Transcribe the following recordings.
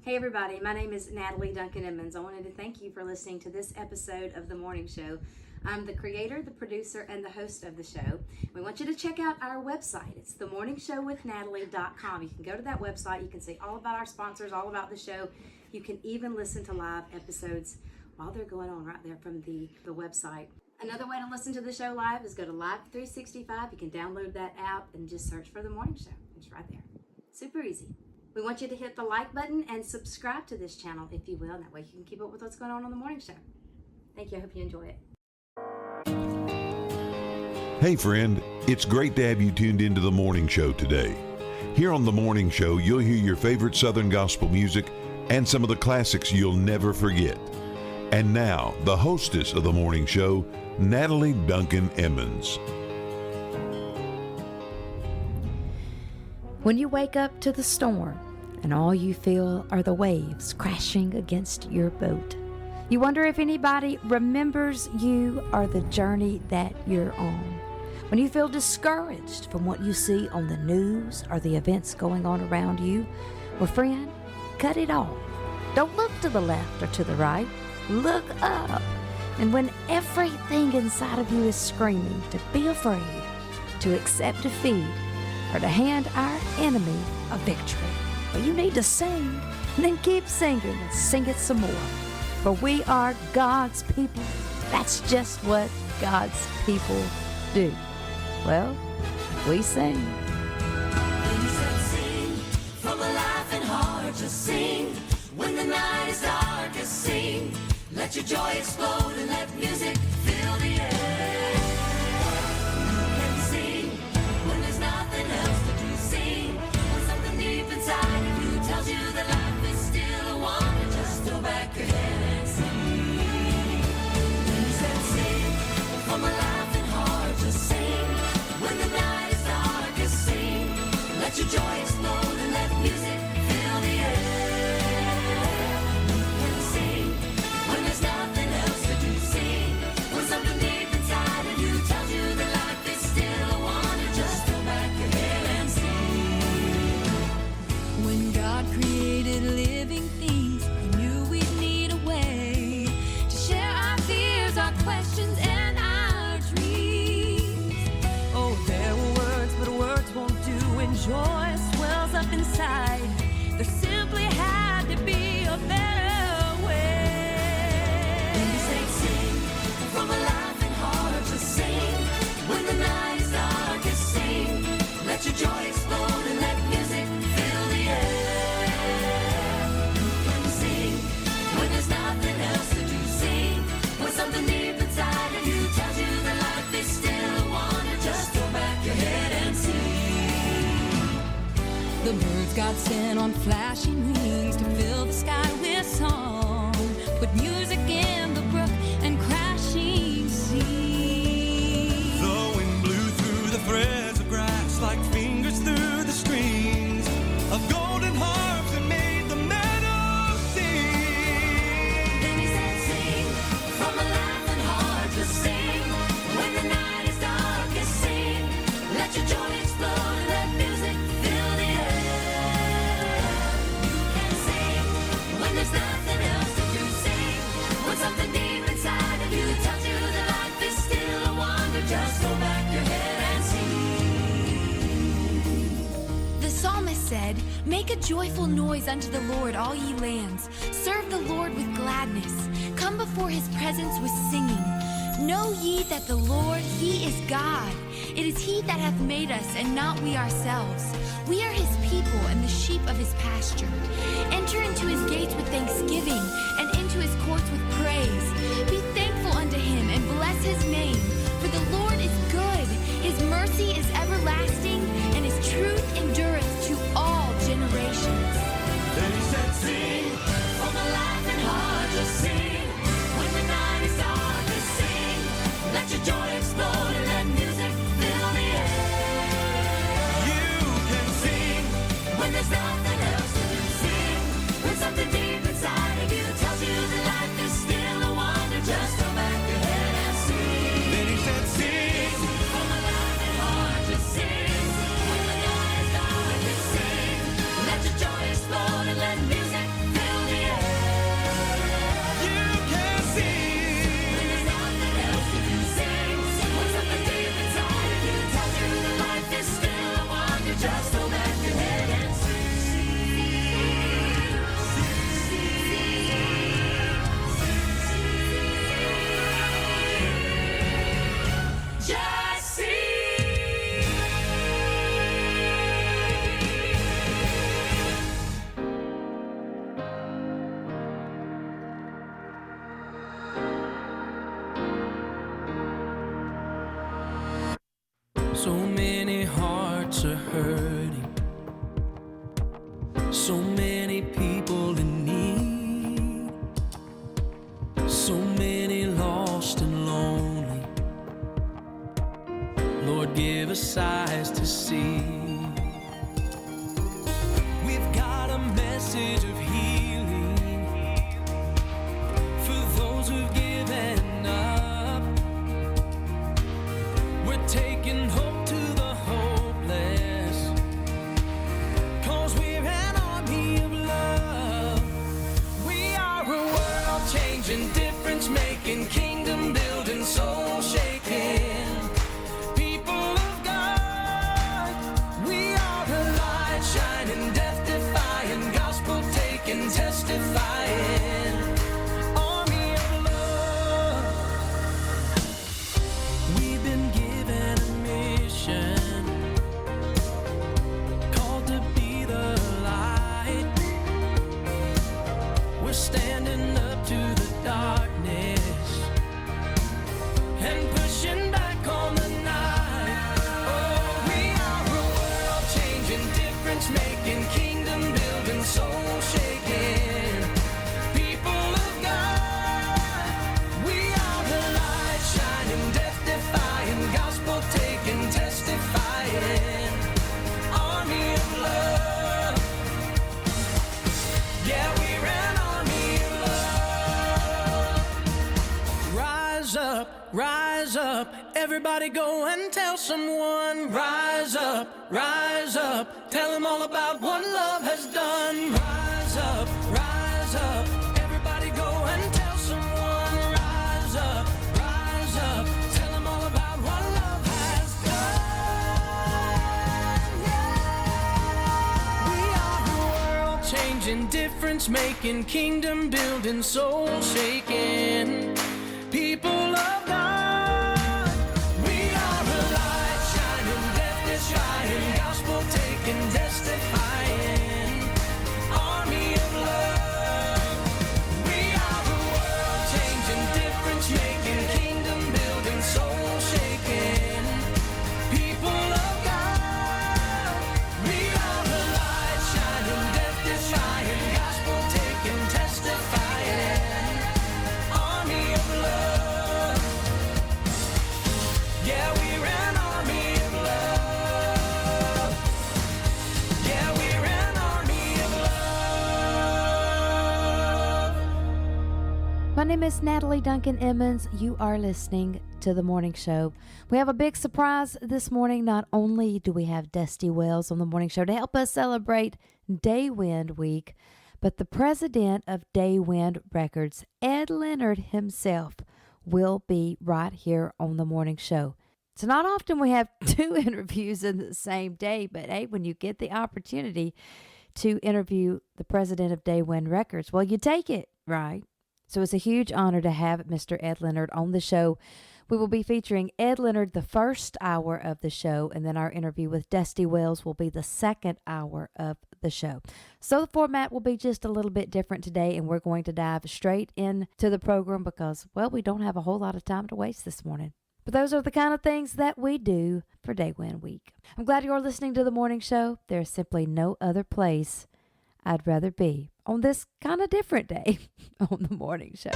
Hey everybody, my name is Natalie Duncan-Emmons. I wanted to thank you for listening to this episode of The Morning Show. I'm the creator, the producer, and the host of the show. We want you to check out our website. It's themorningshowwithnatalie.com. You can go to that website. You can see all about our sponsors, all about the show. You can even listen to live episodes while they're going on right there from the website. Another way to listen to the show live is go to Live 365. You can download that app and just search for The Morning Show. It's right there. Super easy. We want you to hit the like button and subscribe to this channel if you will. That way you can keep up with what's going on the morning show. Thank you. I hope you enjoy it. Hey friend, it's great to have you tuned into The Morning Show today. Here on The Morning Show, you'll hear your favorite Southern gospel music and some of the classics you'll never forget. And now, the hostess of The Morning Show, Natalie Duncan-Emmons. When you wake up to the storm and all you feel are the waves crashing against your boat, you wonder if anybody remembers you or the journey that you're on. When you feel discouraged from what you see on the news or the events going on around you, well, friend, cut it off. Don't look to the left or to the right. Look up. And when everything inside of you is screaming to be afraid, to accept defeat, or to hand our enemy a victory, well, you need to sing, and then keep singing and sing it some more. For we are God's people. That's just what God's people do. Well, we sing. He said sing from a life and heart, just sing. When the night is darkest, sing. Let your joy explode and let music fill the air. You can sing when there's nothing else to do, sing. When something deep inside of you tells you that life is still a wonder, just throw back your head and sing. He said sing from a life and heart, just sing. When the night is darkest, sing. Let your joy explode and let music fill the air. You can sing when there's nothing else to do, sing. When something deep inside of you tells you that life is still a wonder, just throw back your head and sing. When God created living things, He knew we'd need a way to share our fears, our questions, and our dreams. Oh, there were words, but words won't do when joy swells up inside. There simply had to be a better way. When you say sing, from a life and heart, just sing. When the night is darkest, sing. Let your joy explode and let music fill the air. You can sing when there's nothing else to do, sing. When something deep inside of you tells you that life is still a wonder, just throw back your head and sing. The birds God sent on flashing wings to fill the sky with song. Put music in the brook and crashing sea. The wind blew through the threads of grass like fingers through the strings of golden harps that made the meadow sing. Then he said sing from a life and heart, just sing. When the night is darkest, sing. Let your joy explode and let music fill the air. You can sing when there's nothing else to do, sing. When something deep inside of you tells you that life is still a wonder, just throw back your head and sing. The psalmist said, "Make a joyful noise unto the Lord, all ye lands. Serve the Lord with gladness. Come before his presence with singing. Know ye that the Lord, he is God. It is he that hath made us, and not we ourselves. We are his people and the sheep of his pasture. Enter into his gates with thanksgiving, and into his courts with praise. Be thankful unto him, and bless his name. For the Lord is good, his mercy is everlasting, and his truth endureth to all generations." Then he said sing from a life and heart, just sing. When the night is darkest, sing. Let your joy explode and let music fill the air. You can sing When there's nothing else to do, taking, testifying. Army of love. We've been given a mission, called to be the light. We're standing up to the darkness and pushing back on the night. Oh, we are a world changing, difference making, kingdom building, soul shaking. People of God, we are the light shining, death defying, gospel taking, testifying. Army of love. Yeah, we're an army of love. Rise up, everybody go and tell someone. Rise up, tell them all about what love has done. Rise up, everybody go and tell someone. Rise up, tell them all about what love has done. Yeah. We are the world changing, difference making, kingdom building, soul shaking. People of God, we are a light shining, death defying, gospel taking, testifying. Army of love. We are a world changing, difference making, kingdom building, soul shaking. People of God, we are a light shining, death defying, gospel taking, testifying. Army of love. Yeah, we're an army of love. Yeah, we're an army of love. My name is Natalie Duncan-Emmons. You are listening to The Morning Show. We have a big surprise this morning. Not only do we have Dusty Wells on The Morning Show to help us celebrate Daywind Week, but the president of Daywind Records, Ed Leonard himself, will be right here on The Morning Show. It's not often we have two interviews in the same day, but hey, when you get the opportunity to interview the president of Daywind Records, well, you take it, right? So it's a huge honor to have Mr. Ed Leonard on the show. We will be featuring Ed Leonard the first hour of the show, and then our interview with Dusty Wells will be the second hour of the show. So the format will be just a little bit different today, and we're going to dive straight into the program because, well, we don't have a whole lot of time to waste this morning. But those are the kind of things that we do for Daywind Week. I'm glad you're listening to The Morning Show. There's simply no other place I'd rather be on this kind of different day on The Morning Show.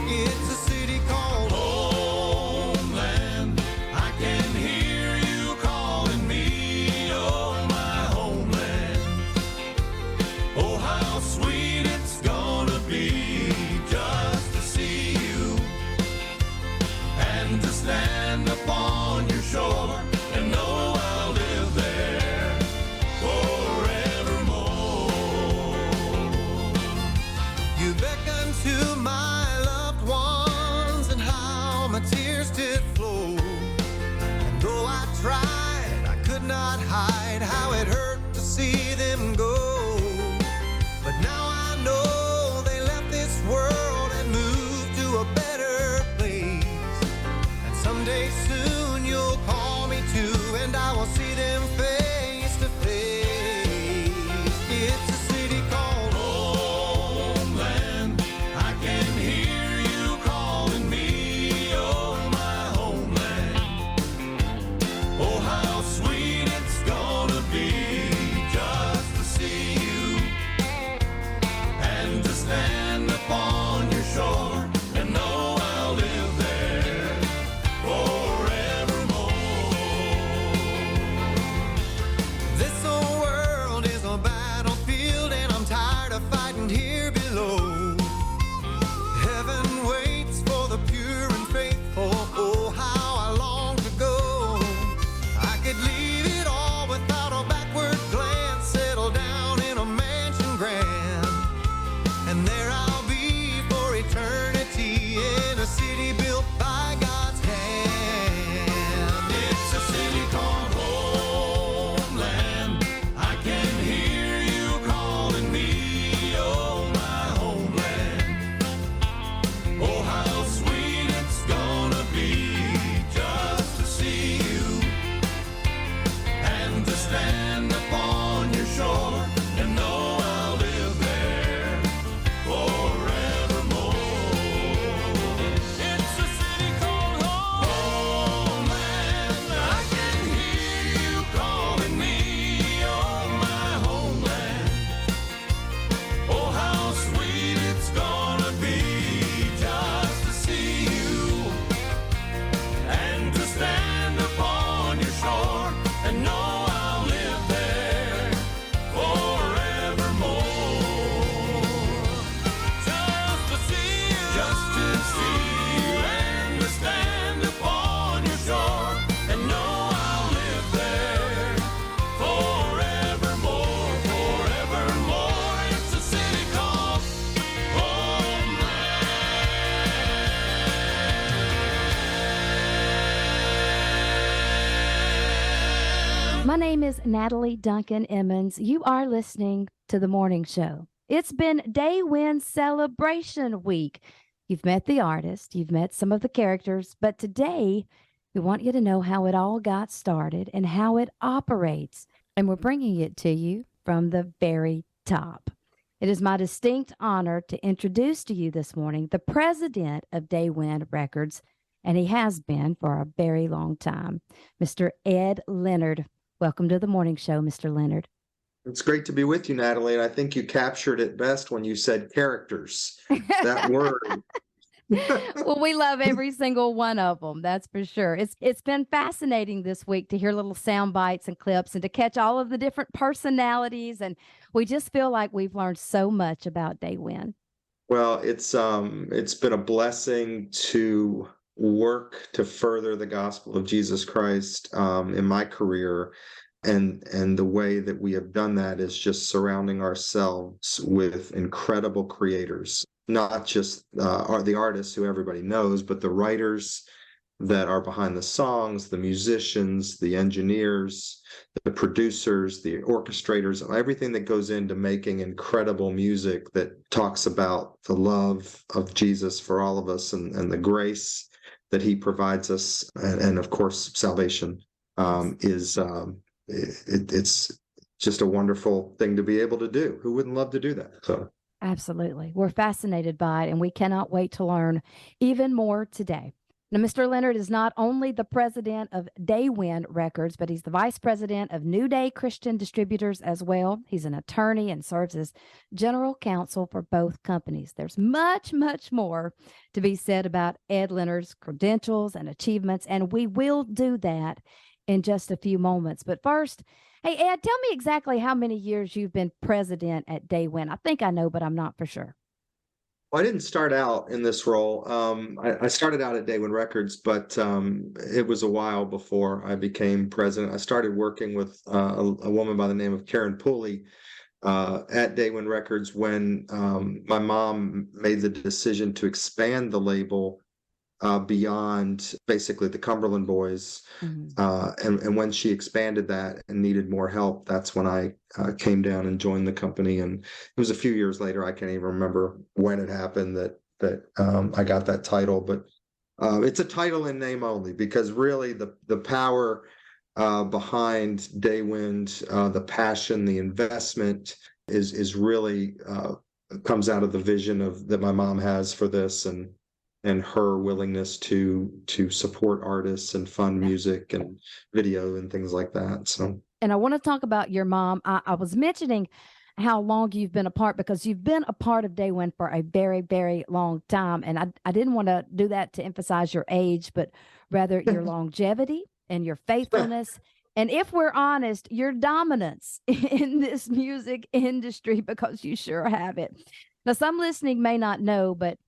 It's a city called Homeland. I can hear you calling me, oh my homeland. Oh, how sweet it's gonna be just to see you. My name is Natalie Duncan-Emmons. You are listening to The Morning Show. It's been Daywind Celebration Week. You've met the artist, you've met some of the characters, but today we want you to know how it all got started and how it operates. And we're bringing it to you from the very top. It is my distinct honor to introduce to you this morning the president of Daywind Records, and he has been for a very long time, Mr. Ed Leonard. Welcome to the morning show, Mr. Leonard. It's great to be with you, Natalie, and I think you captured it best when you said characters. That word. Well, we love every single one of them, that's for sure. It's been fascinating this week to hear little sound bites and clips and to catch all of the different personalities, and we just feel like we've learned so much about Daywind. Well, it's been a blessing to work to further the gospel of Jesus Christ in my career. And the way that we have done that is just surrounding ourselves with incredible creators, not just the artists who everybody knows, but the writers that are behind the songs, the musicians, the engineers, the producers, the orchestrators, everything that goes into making incredible music that talks about the love of Jesus for all of us and the grace that he provides us. And of course, salvation it's just a wonderful thing to be able to do. Who wouldn't love to do that? So Absolutely. We're fascinated by it, and we cannot wait to learn even more today. Now, Mr. Leonard is not only the president of Daywind Records, but he's the vice president of New Day Christian Distributors as well. He's an attorney and serves as general counsel for both companies. There's much, much more to be said about Ed Leonard's credentials and achievements, and we will do that in just a few moments. But first, hey, Ed, tell me exactly how many years you've been president at Daywind. I think I know, but I'm not for sure. Well, I didn't start out in this role. I started out at Daywind Records, but it was a while before I became president. I started working with a woman by the name of Karen Pooley at Daywind Records when my mom made the decision to expand the label beyond basically the Cumberland Boys. Mm-hmm. And when she expanded that and needed more help, that's when I came down and joined the company. And it was a few years later, I can't even remember when it happened that I got that title, but it's a title in name only, because really the power behind Daywind, the passion, the investment is really comes out of the vision that my mom has for this, and her willingness to support artists and fund music and video and things like that. So, and I want to talk about your mom. I was mentioning how long you've been a part, because you've been a part of Daywind for a very, very long time. And I didn't want to do that to emphasize your age, but rather your longevity and your faithfulness. And if we're honest, your dominance in this music industry, because you sure have it. Now, some listening may not know, but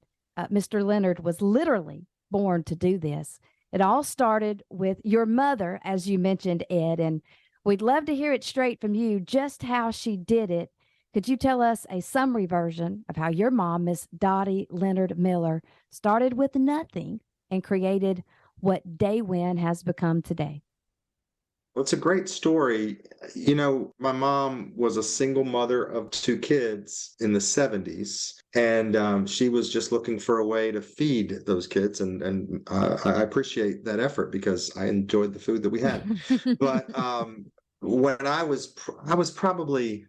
Mr. Leonard was literally born to do this. It all started with your mother, as you mentioned, Ed, and we'd love to hear it straight from you, just how she did it. Could you tell us a summary version of how your mom, Miss Dottie Leonard Miller, started with nothing and created what Daywind has become today? Well, it's a great story. You know, my mom was a single mother of 2 kids in the 70s, and she was just looking for a way to feed those kids. And I appreciate that effort because I enjoyed the food that we had. But when I was probably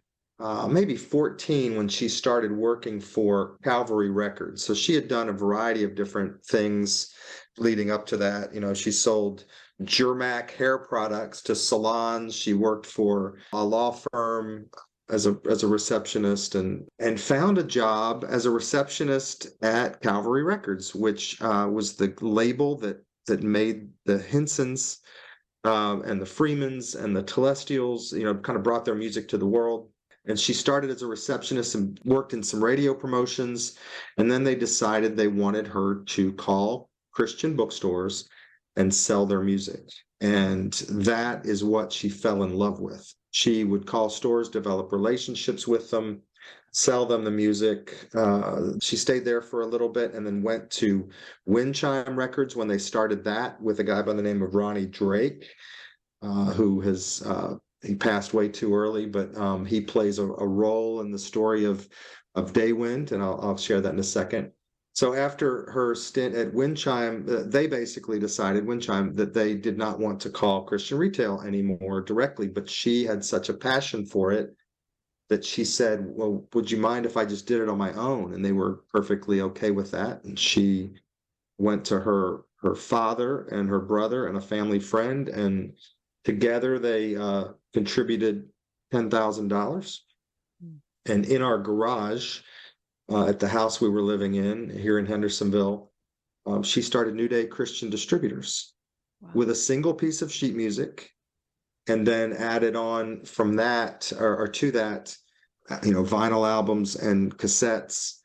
maybe 14 when she started working for Calvary Records. So she had done a variety of different things leading up to that. You know, she sold Germac hair products to salons. She worked for a law firm as a receptionist, and found a job as a receptionist at Calvary Records, which was the label that made the Hinsons and the Freemans and the Telestials, you know, kind of brought their music to the world. And she started as a receptionist and worked in some radio promotions. And then they decided they wanted her to call Christian bookstores and sell their music. And that is what she fell in love with. She would call stores, develop relationships with them, sell them the music. She stayed there for a little bit and then went to Windchime Records when they started that with a guy by the name of Ronnie Drake, who has He passed way too early, but he plays a role in the story of Daywind, and I'll share that in a second. So after her stint at Windchime, they basically decided, Windchime, that they did not want to call Christian Retail anymore directly, but she had such a passion for it that she said, well, would you mind if I just did it on my own? And they were perfectly okay with that. And she went to her father and her brother and a family friend, and together they contributed $10,000. And in our garage, at the house we were living in here in Hendersonville, she started New Day Christian Distributors with a single piece of sheet music, and then added on from that or to that, vinyl albums and cassettes.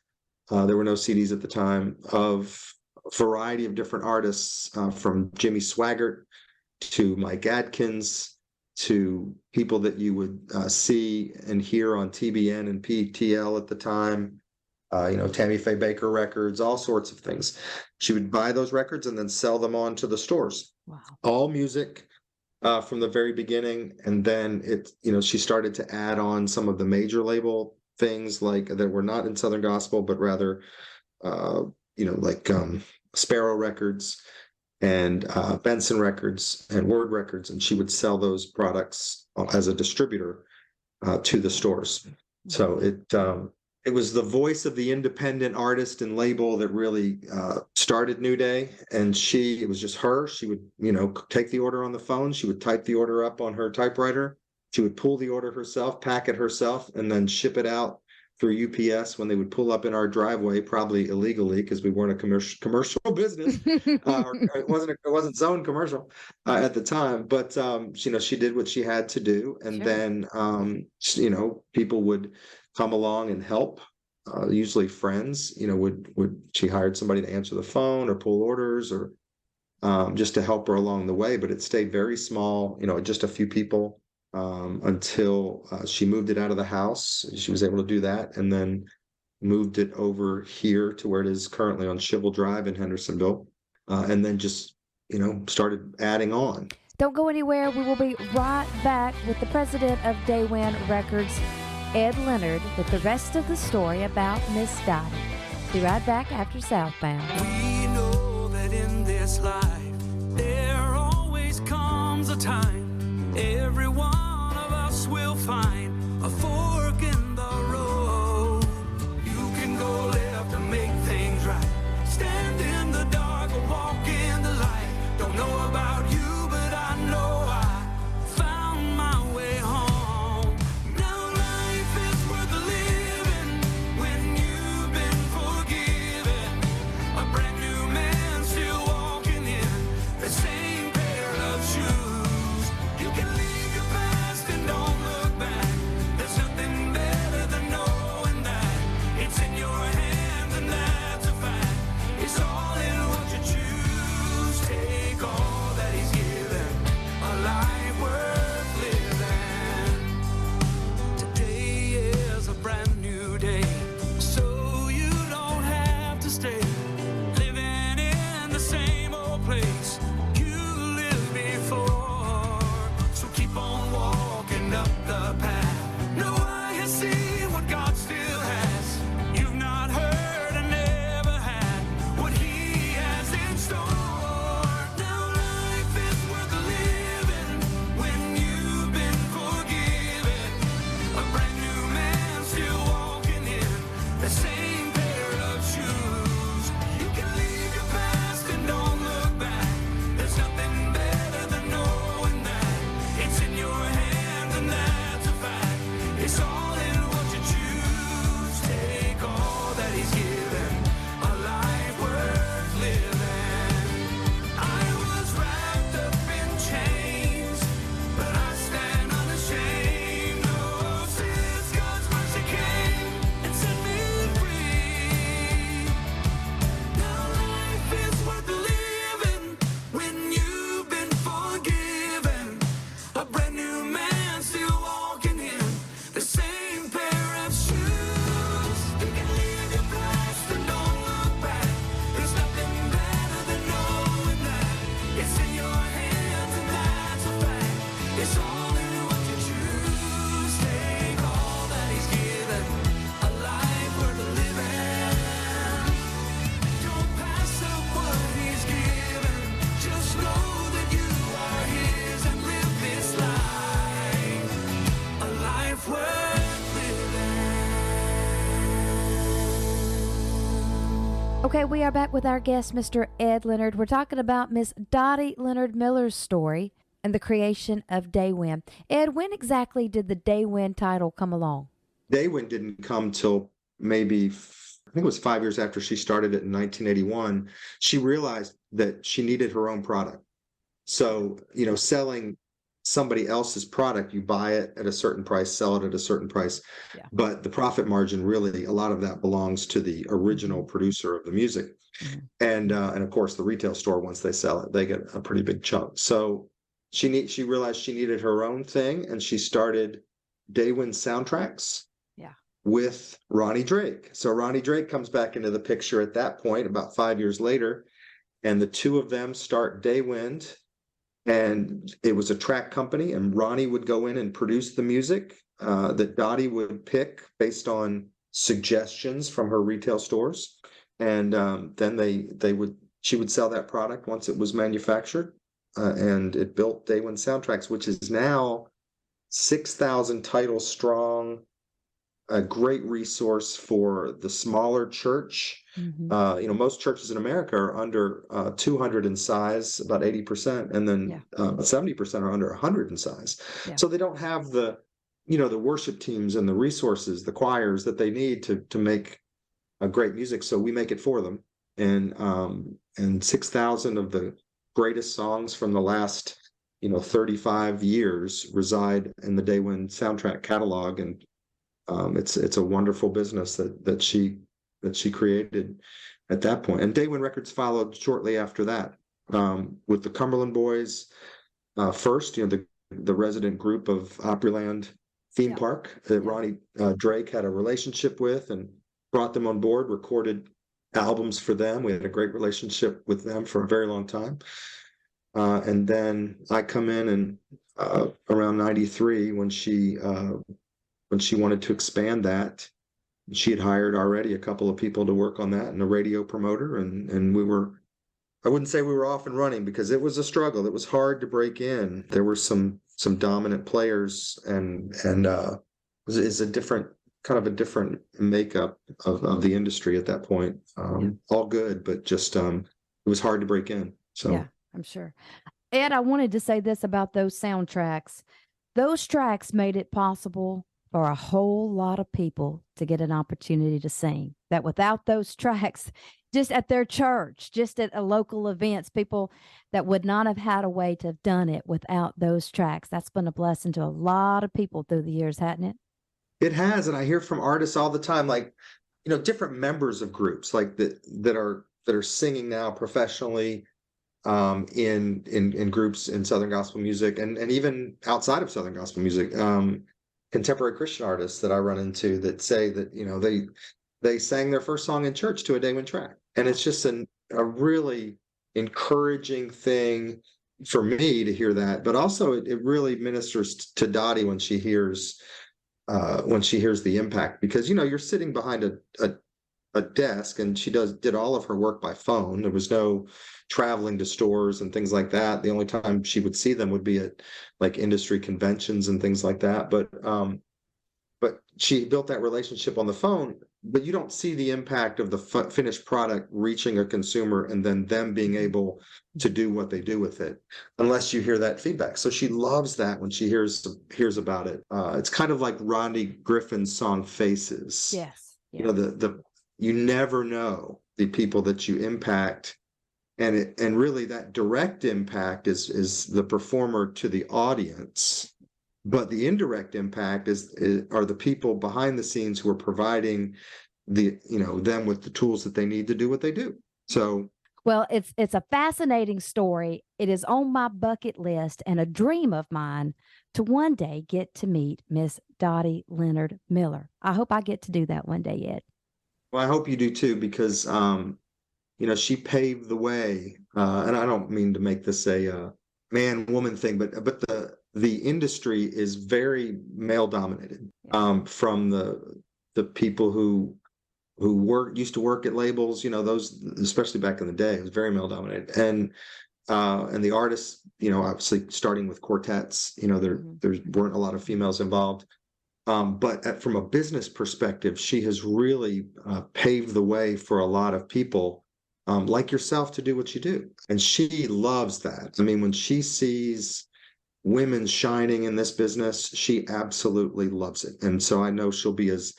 There were no CDs at the time, of a variety of different artists, from Jimmy Swaggart to Mike Adkins to people that you would see and hear on TBN and PTL at the time. Tammy Faye Baker records, all sorts of things. She would buy those records and then sell them on to the stores. Wow. All music from the very beginning. And then she started to add on some of the major label things like that were not in Southern Gospel, but rather, Sparrow Records and Benson Records and Word Records. And she would sell those products as a distributor to the stores. So it was the voice of the independent artist and label that really started New Day. And it was just her. She would, take the order on the phone. She would type the order up on her typewriter. She would pull the order herself, pack it herself, and then ship it out through UPS when they would pull up in our driveway, probably illegally because we weren't a commercial business. It wasn't zone commercial at the time. But she did what she had to do, and Sure. then people would come along and help. Usually friends, would she hired somebody to answer the phone or pull orders or just to help her along the way. But it stayed very small, just a few people until she moved it out of the house. She was able to do that, and then moved it over here to where it is currently on Shivel Drive in Hendersonville, and then just started adding on. Don't go anywhere. We will be right back with the president of Daywind Records, Ed Leonard, with the rest of the story about Miss Dottie. Be right back after Southbound. We know that in this life there always comes a time every one of us will find a fork in the road. You can go left and make things right, stand in the dark or walk in the light. Don't know about you, but I know I found my way home. Now life is worth living when you've been forgiven. A brand new man still walking in the same pair of shoes. You can leave your past and don't look back. There's nothing Okay, we are back with our guest, Mr. Ed Leonard. We're talking about Miss Dottie Leonard Miller's story and the creation of Daywind. Ed, when exactly did the Daywind title come along? Daywind didn't come till maybe, I think it was 5 years after she started it in 1981. She realized that she needed her own product. So, selling somebody else's product, you buy it at a certain price, sell it at a certain price. Yeah. But the profit margin, really, a lot of that belongs to the original producer of the music. Mhm. And of course, the retail store, once they sell it, they get a pretty big chunk. So she realized she needed her own thing, and she started Daywind Soundtracks. Yeah. With Ronnie Drake. So Ronnie Drake comes back into the picture at that point, about 5 years later, and the two of them start Daywind. And it was a track company, and Ronnie would go in and produce the music that Dottie would pick based on suggestions from her retail stores. And then she would sell that product once it was manufactured. And it built Daywind Soundtracks, which is now 6,000 titles strong, a great resource for the smaller church. Mhm. Most churches in America are under 200 in size, about 80%, and then 70% are under 100 in size. Yeah. So they don't have the worship teams and the resources, the choirs that they need to make a great music. So we make it for them, and 6,000 of the greatest songs from the last 35 years reside in the Daywind Soundtrack catalog, and it's a wonderful business that she created at that point. And Daywind Records followed shortly after that, with the Cumberland Boys first, the resident group of Opryland theme park that Ronnie Drake had a relationship with and brought them on board, recorded albums for them. We had a great relationship with them for a very long time. And then I come in and around 93 when she wanted to expand that. She had hired already a couple of people to work on that and a radio promoter. And I wouldn't say we were off and running because it was a struggle. It was hard to break in. There were some dominant players and it's a different makeup of the industry at that point. All good, but just, it was hard to break in. So yeah, I'm sure. Ed, I wanted to say this about those soundtracks. Those tracks made it possible for a whole lot of people to get an opportunity to sing. That without those tracks, just at their church, just at a local events, people that would not have had a way to have done it without those tracks. That's been a blessing to a lot of people through the years, hasn't it? it has, and I hear from artists all the time, like, different members of groups like that are singing now professionally, in groups in Southern gospel music and even outside of Southern gospel music. Contemporary Christian artists that I run into that say that, they sang their first song in church to a Daywind track. And it's just a really encouraging thing for me to hear that. But also it really ministers to Dottie when she hears the impact, because, you're sitting behind a desk, and she did all of her work by phone. There was no traveling to stores and things like that. The only time she would see them would be at like industry conventions and things like that. But she built that relationship on the phone, but you don't see the impact of the finished product reaching a consumer and then them being able to do what they do with it unless you hear that feedback. So she loves that when she hears about it. It's kind of like Rodney Griffin's song Faces. Yes. You never know the people that you impact, and really that direct impact is the performer to the audience, but the indirect impact are the people behind the scenes who are providing them with the tools that they need to do what they do. So, well, it's a fascinating story. It is on my bucket list and a dream of mine to one day get to meet Miss Dottie Leonard Miller. I hope I get to do that one day, Ed. Well, I hope you do too, because she paved the way, and I don't mean to make this a man-woman thing, but the industry is very male dominated. From the people who used to work at labels, those, especially back in the day, it was very male dominated, and the artists, obviously starting with quartets, there weren't a lot of females involved. But from a business perspective, she has really paved the way for a lot of people like yourself to do what you do. And she loves that. I mean, when she sees women shining in this business, she absolutely loves it. And so I know she'll be as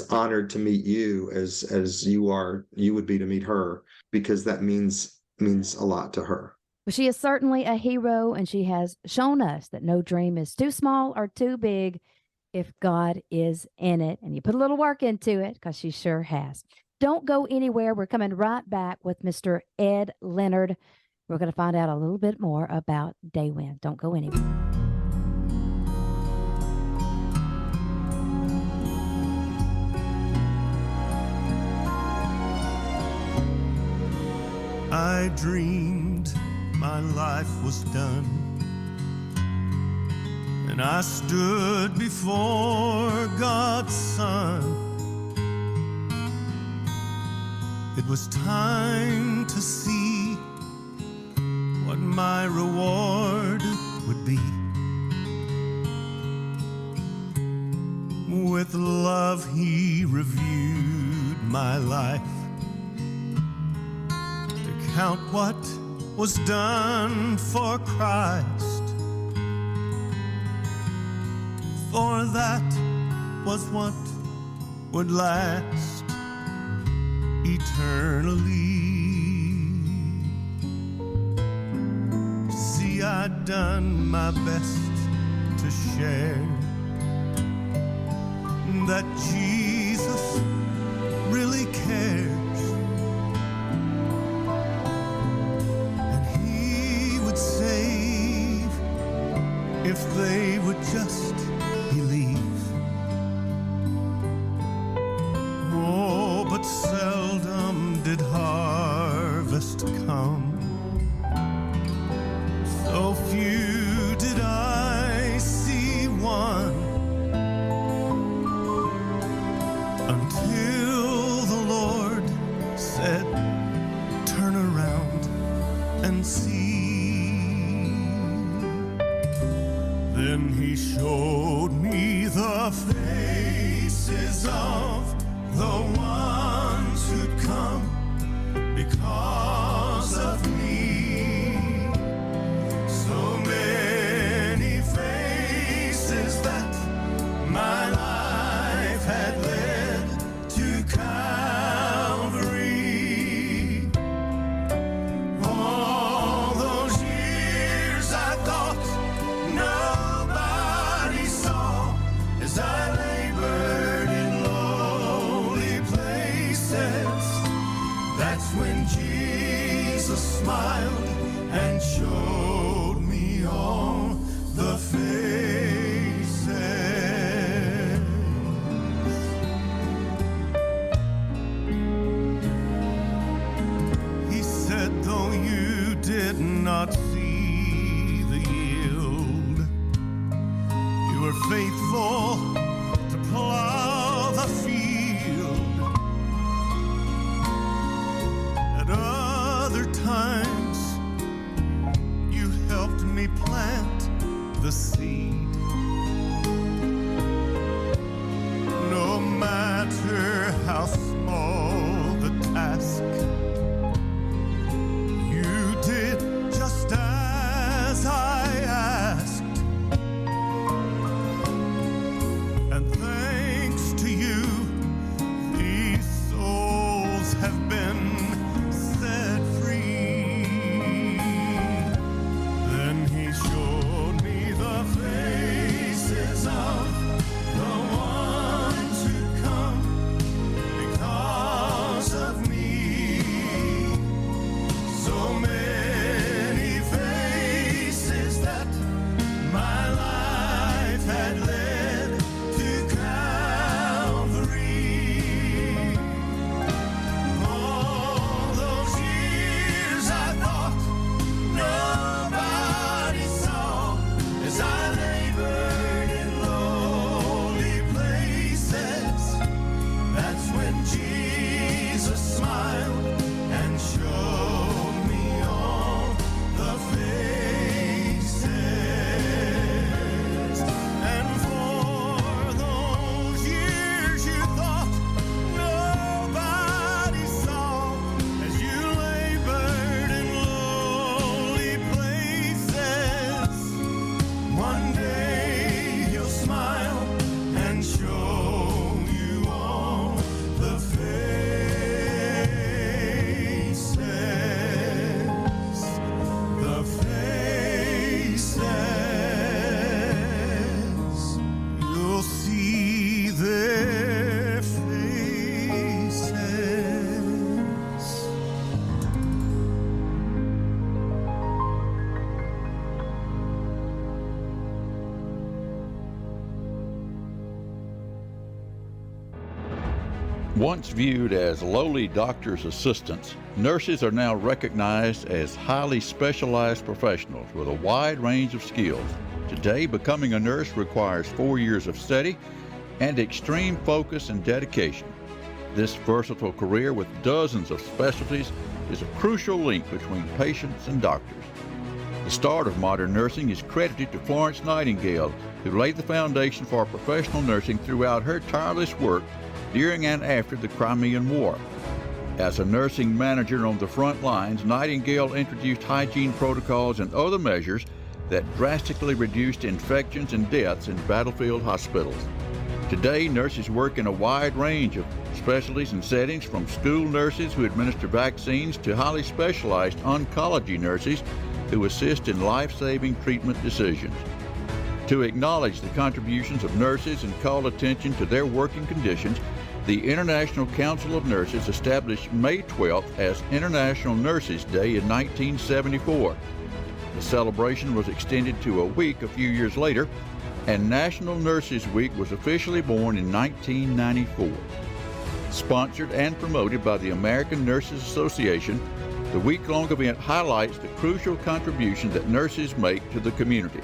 honored to meet you as you would be to meet her, because that means a lot to her. Well, she is certainly a hero, and she has shown us that no dream is too small or too big if God is in it. And you put a little work into it, because she sure has. Don't go anywhere. We're coming right back with Mr. Ed Leonard. We're going to find out a little bit more about Daywind. Don't go anywhere. I dreamed my life was done, and I stood before God's Son. It was time to see what my reward would be. With love he reviewed my life to count what was done for Christ, for that was what would last eternally. See, I'd done my best to share that Jesus really cares, and he would save if they would just believe. Oh, but seldom did harvest come, so few did I see one, until the Lord said, turn around and see. Then he showed me the faces of the ones who'd come because of me. So many faces that my life had led to Calvary. All those years I thought nobody saw, as I labored in lowly places. That's when Jesus smiled and showed me all the faces. He said, though you did not see the yield, you were faithful to plow the field. At other times, you helped me plant the seed. No matter how small the task, you did just as I asked. And thanks to you, these souls have been set free. Then he showed me the face Once viewed as lowly doctor's assistants, nurses are now recognized as highly specialized professionals with a wide range of skills. Today, becoming a nurse requires 4 years of study and extreme focus and dedication. This versatile career with dozens of specialties is a crucial link between patients and doctors. The start of modern nursing is credited to Florence Nightingale, who laid the foundation for professional nursing throughout her tireless work during and after the Crimean War. As a nursing manager on the front lines, Nightingale introduced hygiene protocols and other measures that drastically reduced infections and deaths in battlefield hospitals. Today, nurses work in a wide range of specialties and settings, from school nurses who administer vaccines to highly specialized oncology nurses who assist in life-saving treatment decisions. To acknowledge the contributions of nurses and call attention to their working conditions, the International Council of Nurses established May 12th as International Nurses Day in 1974. The celebration was extended to a week a few years later, and National Nurses Week was officially born in 1994. Sponsored and promoted by the American Nurses Association, the week-long event highlights the crucial contribution that nurses make to the community.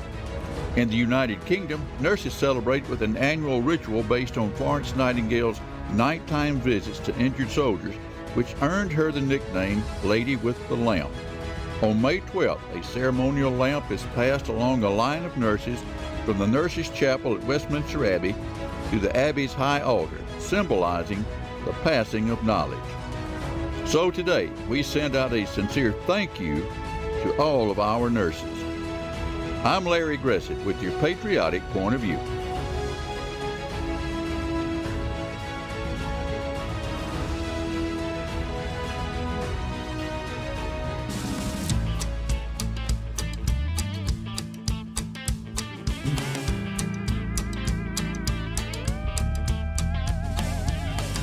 In the United Kingdom, nurses celebrate with an annual ritual based on Florence Nightingale's nighttime visits to injured soldiers, which earned her the nickname Lady with the Lamp. On May 12th, a ceremonial lamp is passed along a line of nurses from the Nurses' Chapel at Westminster Abbey to the Abbey's high altar, symbolizing the passing of knowledge. So today, we send out a sincere thank you to all of our nurses. I'm Larry Gressett with your patriotic point of view.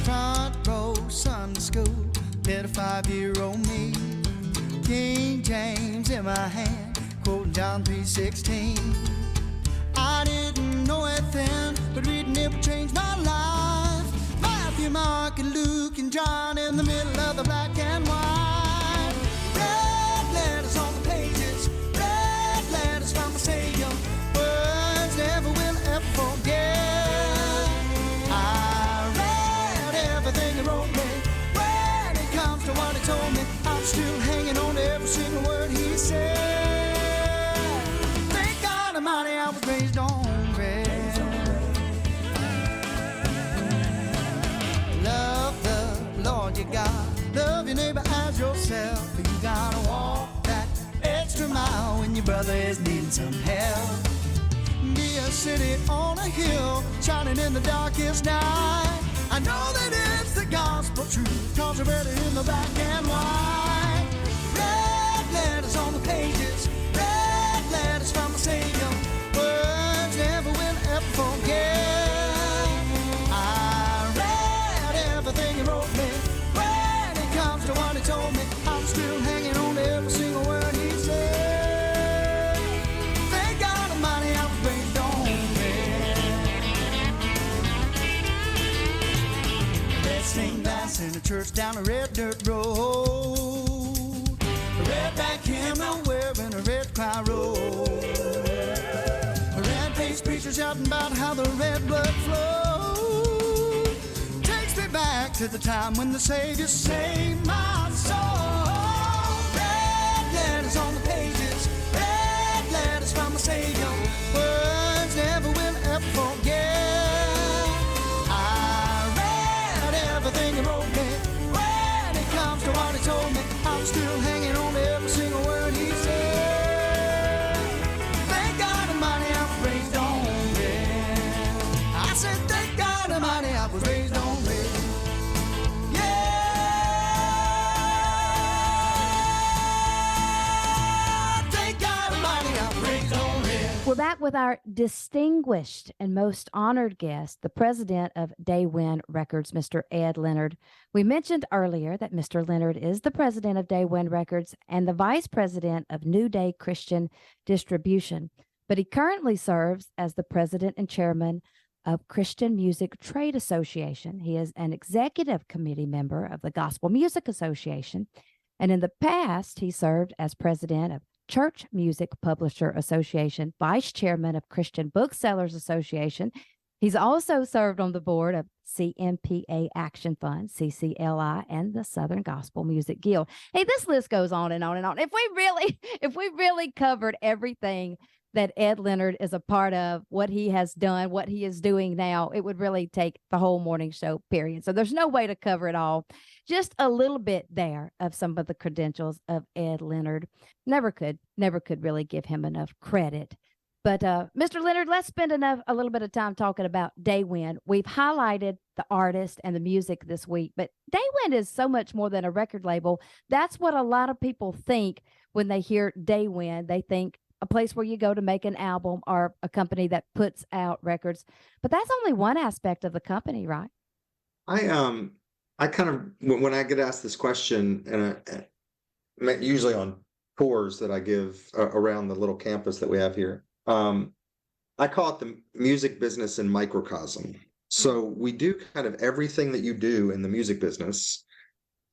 Front row Sunday school, little 5-year-old me, King James in my hand, quoting John 3:16. I didn't know it then, but reading it would change my life. Matthew, Mark, and Luke, and John in the middle of the black and white. Red letters on the pages, red letters from the Savior, words never will ever forget. I read everything he wrote me. When it comes to what he told me, I'm still hanging on to every single word he said. Thank God Almighty, I was raised on bread. Love the Lord your God, love your neighbor as yourself. You gotta walk that extra mile when your brother is needing some help. Be a city on a hill, shining in the darkest night. I know that it's the gospel truth, cause I read it in the black and white. Red letters on the pages, red letters from the Savior, words never will ever forget. I read everything he wrote me. When it comes to what he told me, I'm still hanging on to every single word he said. Thank God Almighty, I was raised on bread. Red stained glass in a church down a red dirt road. A red-back hymnal wearing a red crown robe. A red-faced preacher shouting about how the red blood flowed. Takes me back to the time when the Savior saved my soul. Red letters on the pages, red letters from the Savior, words never will ever forget. I read everything he wrote me. When it comes to what he told me, I'm still hanging on to every single word he said. Thank God Almighty, I was raised on bread. I said, thank God Almighty, I was raised on bread. We're back with our distinguished and most honored guest, the president of Daywind Records, Mr. Ed Leonard. We mentioned earlier that Mr. Leonard is the president of Daywind Records and the vice president of New Day Christian Distribution, but he currently serves as the president and chairman of Christian Music Trade Association. He is an executive committee member of the Gospel Music Association. And in the past, he served as president of Church Music Publisher Association, vice chairman of Christian Booksellers Association. He's also served on the board of CMPA Action Fund, CCLI, and the Southern Gospel Music Guild. Hey, this list goes on and on and on. If we really covered everything that Ed Leonard is a part of, what he has done, what he is doing now, it would really take the whole morning show, period. So there's no way to cover it all. Just a little bit there of some of the credentials of Ed Leonard. Never could really give him enough credit. But Mr. Leonard, let's spend a little bit of time talking about Daywind. We've highlighted the artist and the music this week, but Daywind is so much more than a record label. That's what a lot of people think when they hear Daywind. They think a place where you go to make an album or a company that puts out records. But that's only one aspect of the company, right? I kind of, when I get asked this question, and usually on tours that I give around the little campus that we have here, I call it the music business in microcosm. So we do kind of everything that you do in the music business,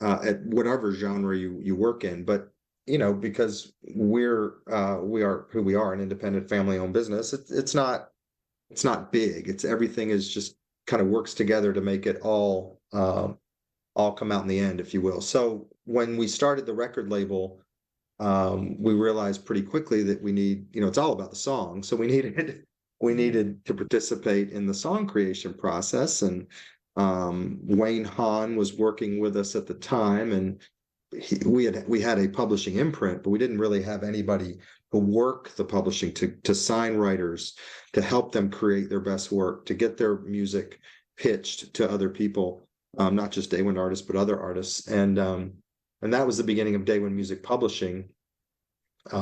at whatever genre you work in. But because we are who we are, an independent family-owned business, it's not big. It's everything is just kind of works together to make it all come out in the end, if you will. So when we started the record label, we realized pretty quickly that we need, it's all about the song. So we needed to participate in the song creation process. And Wayne Hahn was working with us at the time, and we had a publishing imprint, but we didn't really have anybody who work the publishing to sign writers, to help them create their best work, to get their music pitched to other people, not just Daywind artists, but other artists. And that was the beginning of Daywind Music Publishing.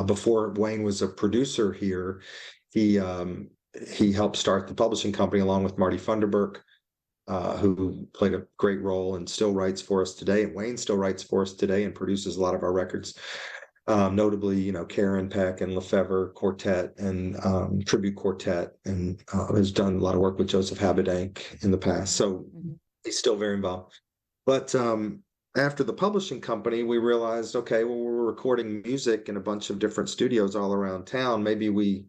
Before Wayne was a producer here, he helped start the publishing company along with Marty Funderburk, who played a great role and still writes for us today. And Wayne still writes for us today and produces a lot of our records, notably, Karen Peck and Lefevre Quartet and Tribute Quartet, and has done a lot of work with Joseph Habedank in the past. So he's still very involved. But after the publishing company, we realized, okay, well, we're recording music in a bunch of different studios all around town. Maybe we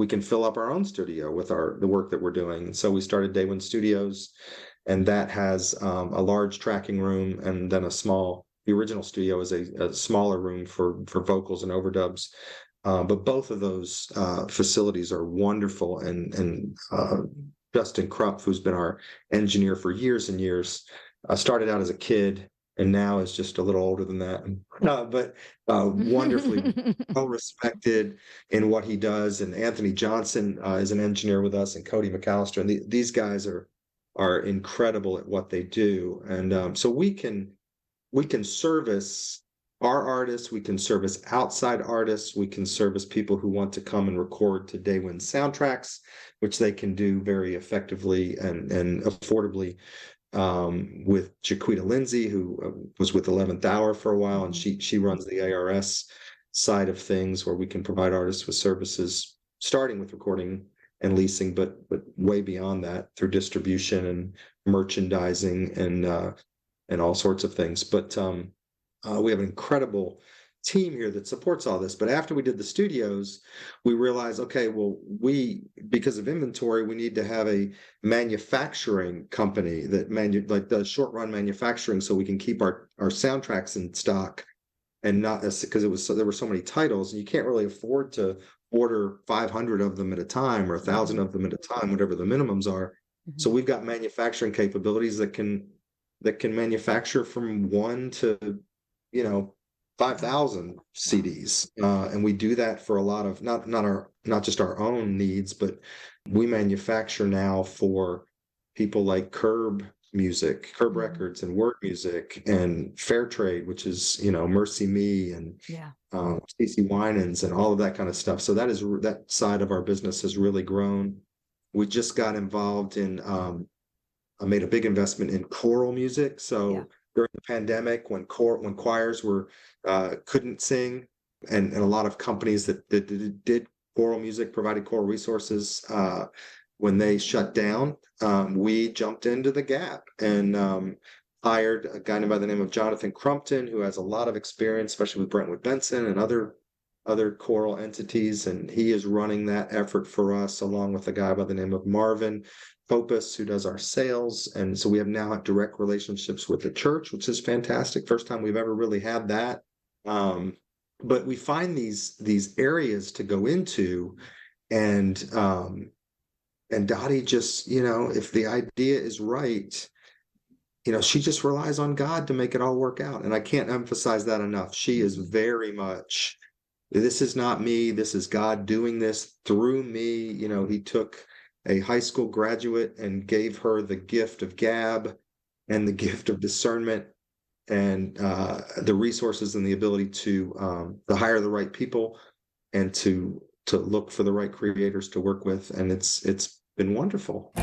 can fill up our own studio with the work that we're doing. And so we started Daywind Studios, and that has a large tracking room, and then the original studio is a smaller room for vocals and overdubs. But both of those facilities are wonderful. And Justin Krupp, who's been our engineer for years and years, started out as a kid and now is just a little older than that, but wonderfully well respected in what he does. And Anthony Johnson is an engineer with us, and Cody McAllister, and these guys are incredible at what they do. And so we can service our artists, we can service outside artists, we can service people who want to come and record to Daywind soundtracks, which they can do very effectively and affordably. With Jaquita Lindsay, who was with 11th Hour for a while, and she runs the ARS side of things, where we can provide artists with services starting with recording and leasing, but way beyond that through distribution and merchandising and all sorts of things. But we have an incredible team here that supports all this. But after we did the studios, we realized, okay, well, because of inventory, we need to have a manufacturing company that like the short run manufacturing, so we can keep our soundtracks in stock, and not because there were so many titles, and you can't really afford to order 500 of them at a time or 1,000 of them at a time, whatever the minimums are. So we've got manufacturing capabilities that can manufacture from 1 to 5,000 CDs, and we do that for a lot of not just our own needs, but we manufacture now for people like Curb Records and Word Music and Fair Trade, which is Mercy Me and Stacey Winans and all of that kind of stuff. So that side of our business has really grown. We just got involved in I made a big investment in choral music. So during the pandemic, when choirs couldn't sing, and a lot of companies that did choral music, provided choral resources, when they shut down, we jumped into the gap and hired a guy by the name of Jonathan Crumpton, who has a lot of experience, especially with Brentwood Benson and other choral entities, and he is running that effort for us, along with a guy by the name of Marvin Popus, who does our sales. And so we have now had direct relationships with the church, which is fantastic. First time we've ever really had that. But we find these areas to go into, and Dottie just, if the idea is right, she just relies on God to make it all work out. And I can't emphasize that enough. She is very much, this is not me, this is God doing this through me. He took a high school graduate and gave her the gift of gab and the gift of discernment and the resources and the ability to hire the right people and to look for the right creators to work with. And it's been wonderful.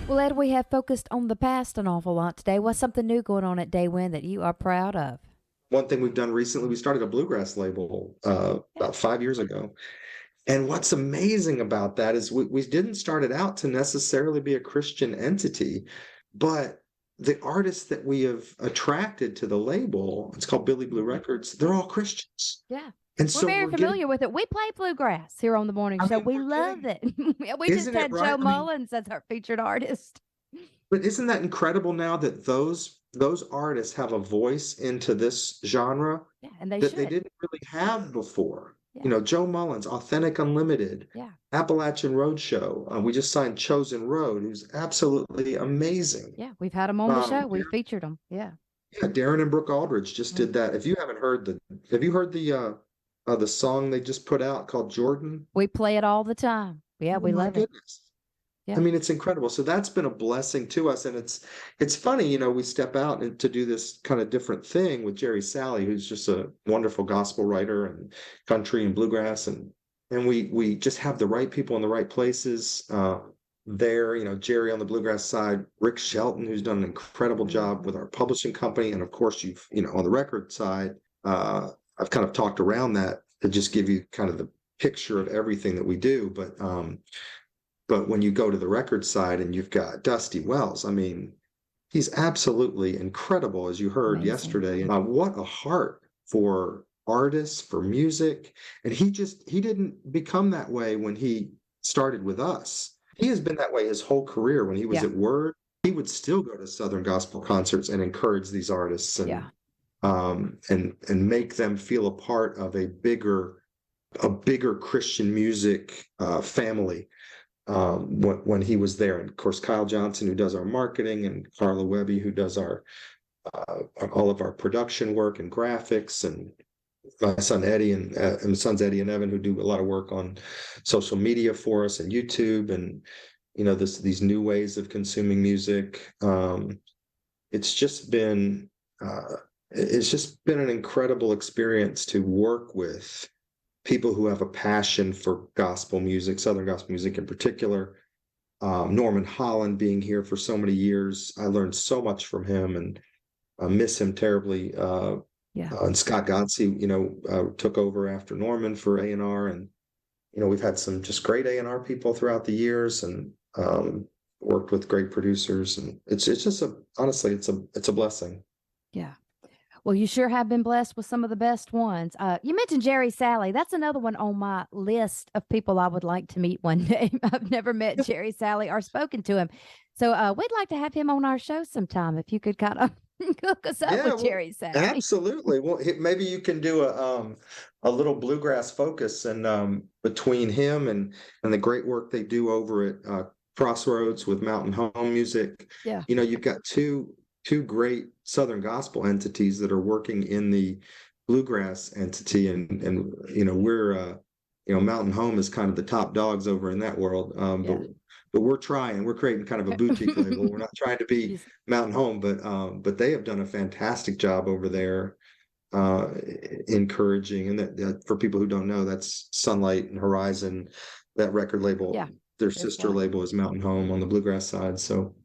Well, Ed, we have focused on the past an awful lot today. What's something new going on at Daywind that you are proud of? One thing we've done recently, we started a bluegrass label about 5 years ago. And what's amazing about that is we didn't start it out to necessarily be a Christian entity, but the artists that we have attracted to the label, it's called Billy Blue Records, they're all Christians. Yeah. And We're so very familiar with it. We play bluegrass here on the morning show. We love it. We just Isn't it had right? Joe I mean- Mullins as our featured artist. But isn't that incredible now that those artists have a voice into this genre Yeah, and they that should. they didn't really have before? Yeah. Joe Mullins, Authentic Unlimited, Yeah. Appalachian Roadshow. We just signed Chosen Road, who's absolutely amazing. Yeah, we've had them on the show. We've Darren- featured them. Yeah. Yeah, Darren and Brooke Aldridge just did that. If you haven't heard have you heard the song they just put out called Jordan? We play it all the time. Yeah, Oh we my love it. goodness. Yeah. I mean, it's incredible. So that's been a blessing to us. And it's funny, you know, we step out and to do this kind of different thing with Jerry Salley, who's just a wonderful gospel writer and country and bluegrass. And we just have the right people in the right places there, you know, Jerry on the bluegrass side, Rick Shelton, who's done an incredible job with our publishing company. And of course, you know, on the record side, I've kind of talked around that to just give you kind of the picture of everything that we do. But when you go to the record side and you've got Dusty Wells, I mean, he's absolutely incredible, as you heard Amazing. yesterday. And what a heart for artists, for music. And he didn't become that way when he started with us. He has been that way his whole career. When he was at Word, he would still go to Southern gospel concerts and encourage these artists and make them feel a part of a bigger Christian music family. When he was there, and of course Kyle Johnson, who does our marketing, and Carla Webby, who does our all of our production work and graphics, and my son Eddie and sons Eddie and Evan, who do a lot of work on social media for us and YouTube, and you know these new ways of consuming music. It's just been an incredible experience to work with people who have a passion for gospel music, Southern gospel music in particular. Norman Holland being here for so many years, I learned so much from him, and I miss him terribly. And Scott Godsey, you know, took over after Norman for A&R, and you know we've had some just great A&R people throughout the years, and worked with great producers, and it's just honestly it's a blessing. Yeah. Well, you sure have been blessed with some of the best ones. You mentioned Jerry Salley. That's another one on my list of people I would like to meet one day. I've never met Jerry Salley or spoken to him. So we'd like to have him on our show sometime, if you could kind of hook us up with Jerry Salley. Absolutely. Well, maybe you can do a little bluegrass focus, and between him and the great work they do over at Crossroads with Mountain Home Music. Yeah. You know, you've got two great Southern gospel entities that are working in the bluegrass entity, and you know we're you know Mountain Home is kind of the top dogs over in that world, but we're creating kind of a boutique label. We're not trying to be Mountain Home, but they have done a fantastic job over there, encouraging. And that for people who don't know, that's Sunlight and Horizon, that record label. Yeah, their sister label is Mountain Home on the bluegrass side. So.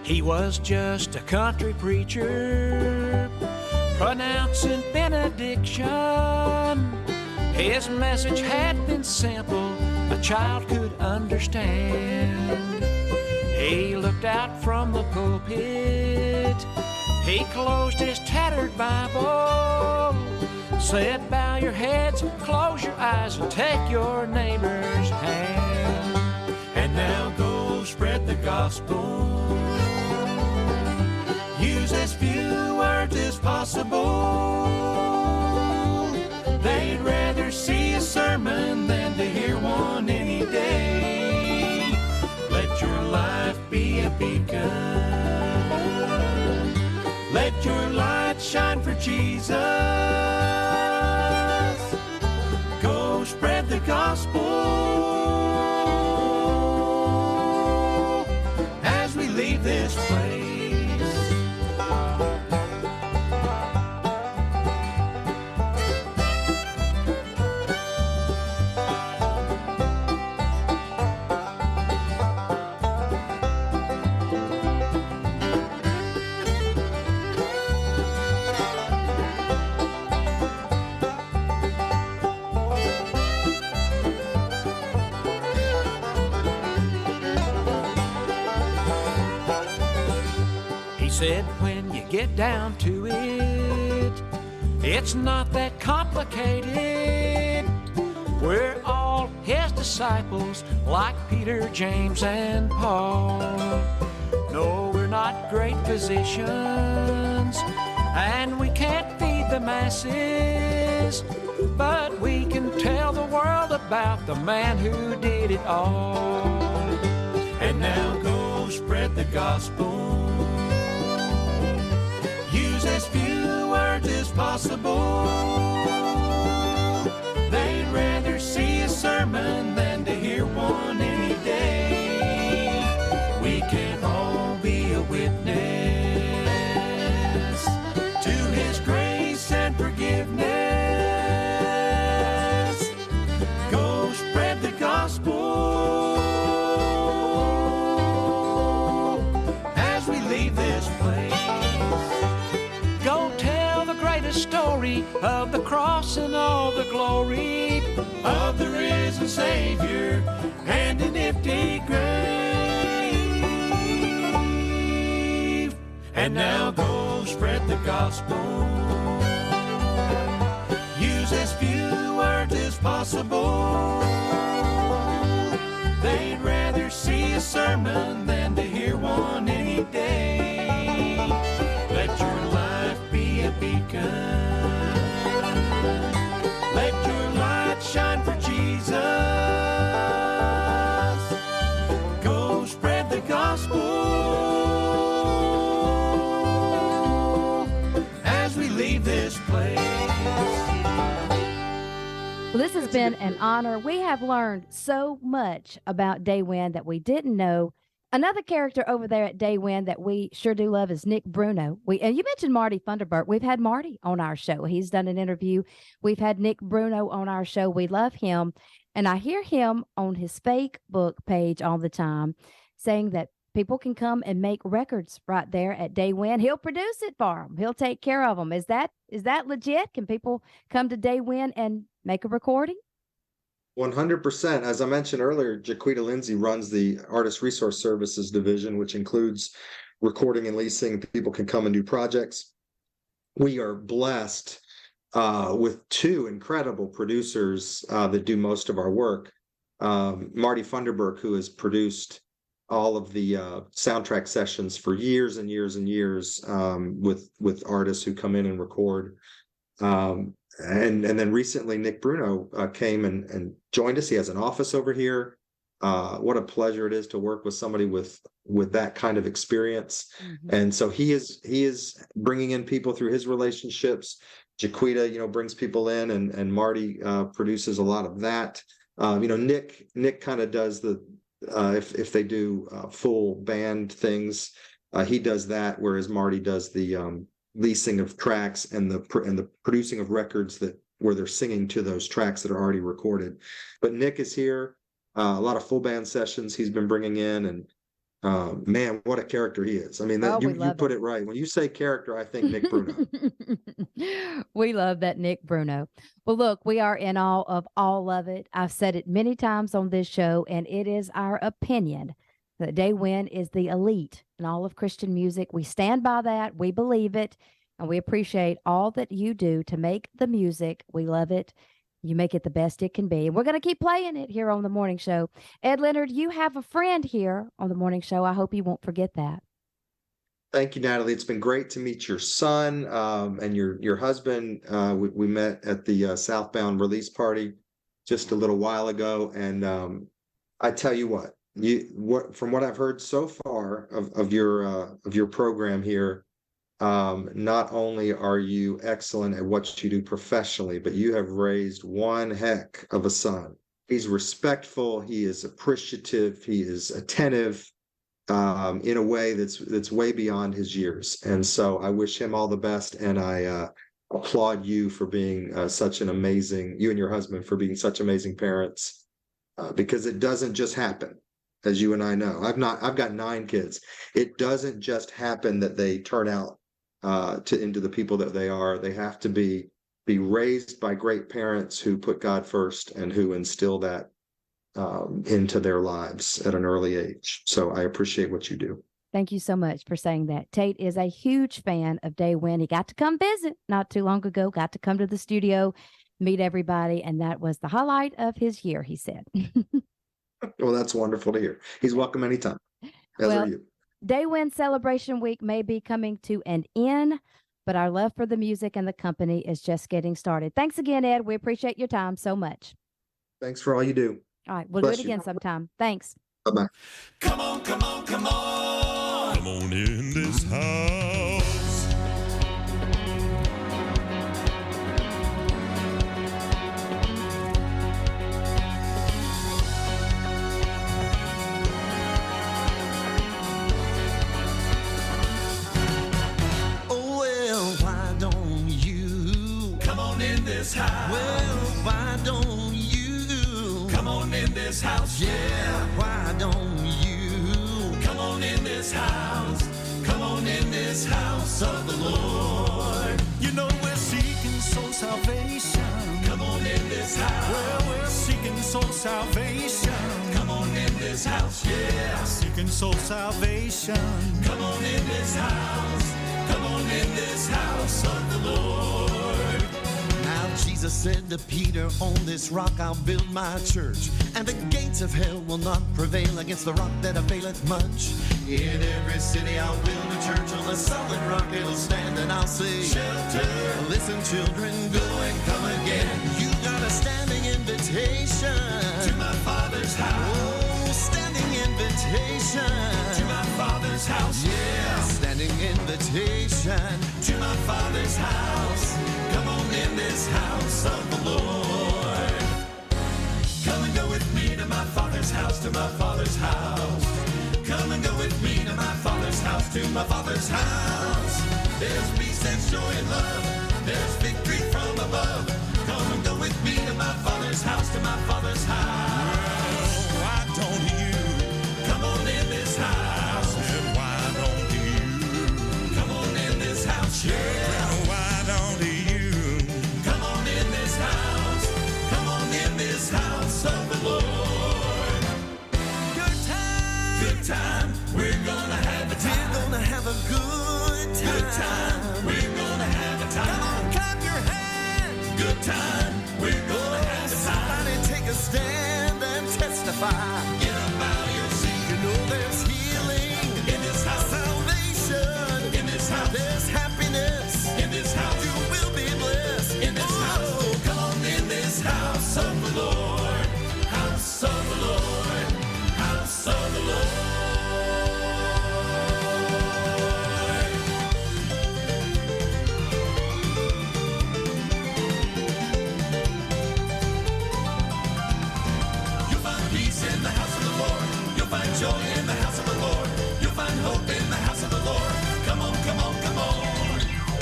He was just a country preacher pronouncing benediction. His message had been simple, a child could understand. He looked out from the pulpit, he closed his tattered Bible, said, bow your heads, close your eyes, and take your neighbor's hand. And now go spread the gospel. Use as few words as possible. They'd rather see a sermon than to hear one any day. Let your life be a beacon. Let your light shine for Jesus. Go spread the gospel as we leave this place. Said when you get down to it, it's not that complicated. We're all his disciples, like Peter, James, and Paul. No, we're not great physicians, and we can't feed the masses, but we can tell the world about the man who did it all. And now go spread the gospel. possible. They'd rather see a sermon than to hear one any day. We can all be a witness to His grace and forgiveness. Go spread the gospel as we leave this place. Go tell the greatest story of the cross and all the glory of the risen Savior and an empty grave. And now go spread the gospel. Use as few words as possible. They'd rather see a sermon than to hear one any day. Let your life be a beacon. Let your light shine for Jesus. Go spread the gospel as we leave this place. Well, this has been an honor. We have learned so much about Daywind that we didn't know. Another character over there at Daywind that we sure do love is Nick Bruno. And you mentioned Marty Thunderbird. We've had Marty on our show. He's done an interview. We've had Nick Bruno on our show. We love him. And I hear him on his Facebook page all the time saying that people can come and make records right there at Daywind. He'll produce it for them. He'll take care of them. Is that legit? Can people come to Daywind and make a recording? 100%. As I mentioned earlier, Jaquita Lindsay runs the Artist Resource Services division, which includes recording and leasing. People can come and do projects. We are blessed with two incredible producers that do most of our work. Marty Funderburk, who has produced all of the soundtrack sessions for years and years and years with artists who come in and record. And then recently Nick Bruno came and joined us. He has an office over here. What a pleasure it is to work with somebody with that kind of experience. Mm-hmm. And so he is bringing in people through his relationships. Jaquita, brings people in, and Marty produces a lot of that. Nick kind of does the if they do full band things, he does that, whereas Marty does the leasing of tracks and the producing of records where they're singing to those tracks that are already recorded. But Nick is here. A lot of full band sessions he's been bringing in, and man, what a character he is. I mean, you put it right. When you say character, I think Nick Bruno. We love that Nick Bruno. Well, look, we are in awe of all of it. I've said it many times on this show, and it is our opinion that Daywind is the elite in all of Christian music. We stand by that. We believe it, and we appreciate all that you do to make the music. We love it. You make it the best it can be. And we're going to keep playing it here on The Morning Show. Ed Leonard, you have a friend here on The Morning Show. I hope you won't forget that. Thank you, Natalie. It's been great to meet your son and your husband. We met at the Southbound release party just a little while ago. And I tell you what, from what I've heard so far of your program here, not only are you excellent at what you do professionally, but you have raised one heck of a son. He's respectful, he is appreciative, he is attentive in a way that's way beyond his years. And so I wish him all the best, and I applaud you for being you and your husband for being such amazing parents, because it doesn't just happen. As you and I know, I've got 9 kids. It doesn't just happen that they turn out into the people that they are. They have to be raised by great parents who put God first and who instill that into their lives at an early age. So I appreciate what you do. Thank you so much for saying that. Tate is a huge fan of Daywind. He got to come visit not too long ago, got to come to the studio, meet everybody, and that was the highlight of his year, he said. Well, that's wonderful to hear. He's welcome anytime. As are you. Daywind Celebration Week may be coming to an end, but our love for the music and the company is just getting started. Thanks again, Ed. We appreciate your time so much. Thanks for all you do. All right. We'll do it again sometime. Thanks. Bye-bye. Come on, come on, come on. Come on in this house. this house. Well, why don't you come on in this house? Yeah, why don't you come on in this house? Come on in this house of the Lord. You know we're seeking soul salvation. Come on in this house. Well, we're seeking soul salvation. Come on in this house, yeah. Seeking soul salvation. Come on in this house. Come on in this house of the Lord. Now Jesus said to Peter, on this rock I'll build my church, and the gates of hell will not prevail against the rock that availeth much. In every city I'll build a church, on the solid rock it'll stand, and I'll say, shelter. Listen children, go and come again. You got a standing invitation to my Father's house. Oh, standing invitation to my Father's house. Yeah, standing invitation to my Father's house. Come on in this house of the Lord. Come and go with me to my Father's house, to my Father's house. Come and go with me to my Father's house, to my Father's house. There's peace and joy and love. There's victory from above. Come and go with me to my Father's house, to my Father's house. Well, why don't you come on in this house? And why don't you come on in this house? Yeah. Well, why don't you come on in this house? Come on in this house of the Lord. Good time, we're gonna have a time. We're gonna have a good time. Good time, we're gonna have a time. Come on, clap your hands. Good time, we're gonna have a time. Somebody take a stand and testify. Get up out of your seat. You know there's healing in this house. Salvation in this house. There's happiness in this house. You will be blessed in this house. Come on in this house of the Lord. House of the Lord. House of the Lord. You'll find peace in the house of the Lord. You'll find joy in the house of the Lord. You'll find hope in the house of the Lord. Come on, come on, come on.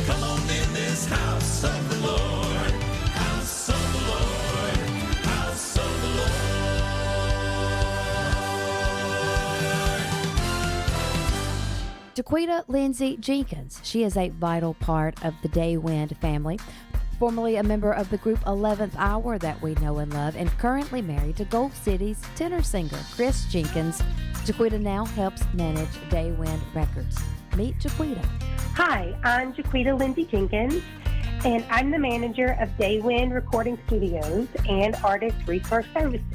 Come on in this house of the Lord. House of the Lord. House of the Lord. Jaquita Lindsay Jenkins. She is a vital part of the Daywind family, formerly a member of the group 11th Hour that we know and love, and currently married to Gold City's tenor singer Chris Jenkins. Jaquita now helps manage Daywind Records. Meet Jaquita. Hi, I'm Jaquita Lindsay Jenkins, and I'm the manager of Daywind Recording Studios and Artist Resource Services.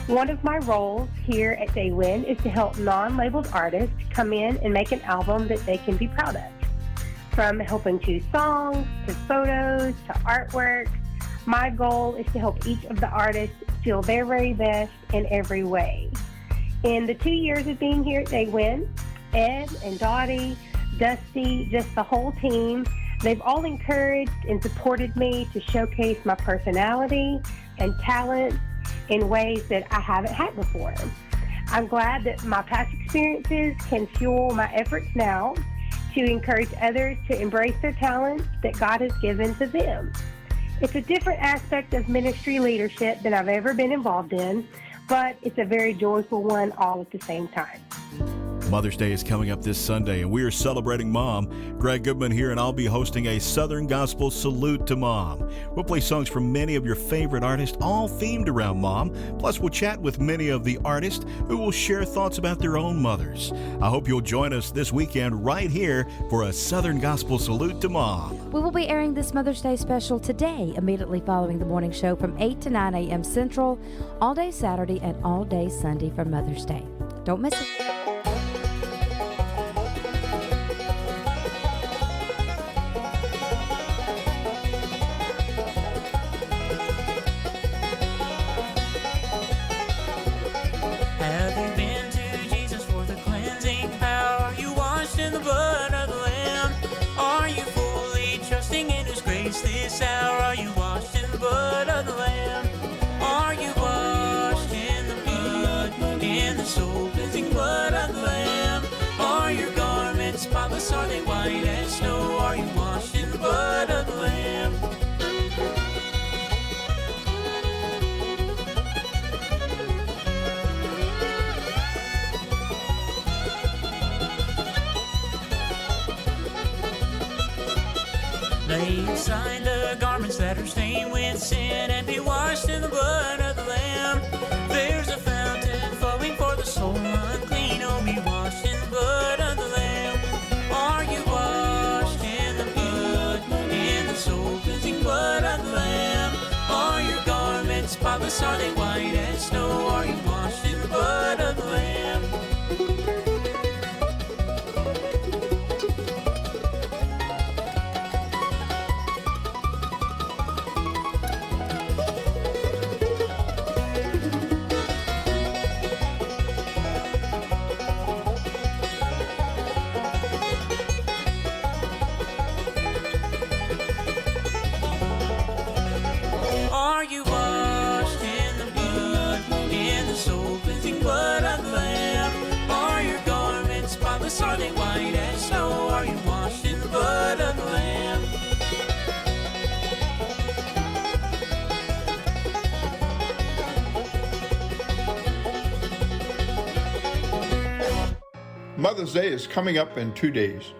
One of my roles here at Daywind is to help non-labeled artists come in and make an album that they can be proud of. From helping choose songs, to photos, to artwork, my goal is to help each of the artists feel their very best in every way. In the 2 years of being here at Daywind, Ed and Dottie, Dusty, just the whole team, they've all encouraged and supported me to showcase my personality and talent in ways that I haven't had before. I'm glad that my past experiences can fuel my efforts now to encourage others to embrace their talents that God has given to them. It's a different aspect of ministry leadership than I've ever been involved in, but it's a very joyful one all at the same time. Mother's Day is coming up this Sunday, and we are celebrating Mom. Greg Goodman here, and I'll be hosting a Southern Gospel Salute to Mom. We'll play songs from many of your favorite artists, all themed around Mom. Plus, we'll chat with many of the artists who will share thoughts about their own mothers. I hope you'll join us this weekend right here for a Southern Gospel Salute to Mom. We will be airing this Mother's Day special today, immediately following the morning show from 8 to 9 a.m. Central, all day Saturday and all day Sunday for Mother's Day. Don't miss it. Have you been to Jesus for the cleansing power? Are you washed in the blood of the Lamb? Are you fully trusting in His grace this hour? Are you washed in the blood of the Lamb? Are you washed in the blood, in the soul cleansing blood lay aside the garments that are stained with sin and be washed in the blood of the Lamb. There's a fountain flowing for the soul unclean. Oh, be washed in the blood of the Lamb. Are you washed in the blood, in the soul cleansing blood of the Lamb? Are your garments spotless? Are they white as snow? Are you washed in the blood of the Lamb? Are you washed in the blood, in the soul cleansing blood of the Lamb? Are your garments spotless? Are they white as snow? Are you washed in the blood of the Lamb? Mother's Day is coming up in 2 days.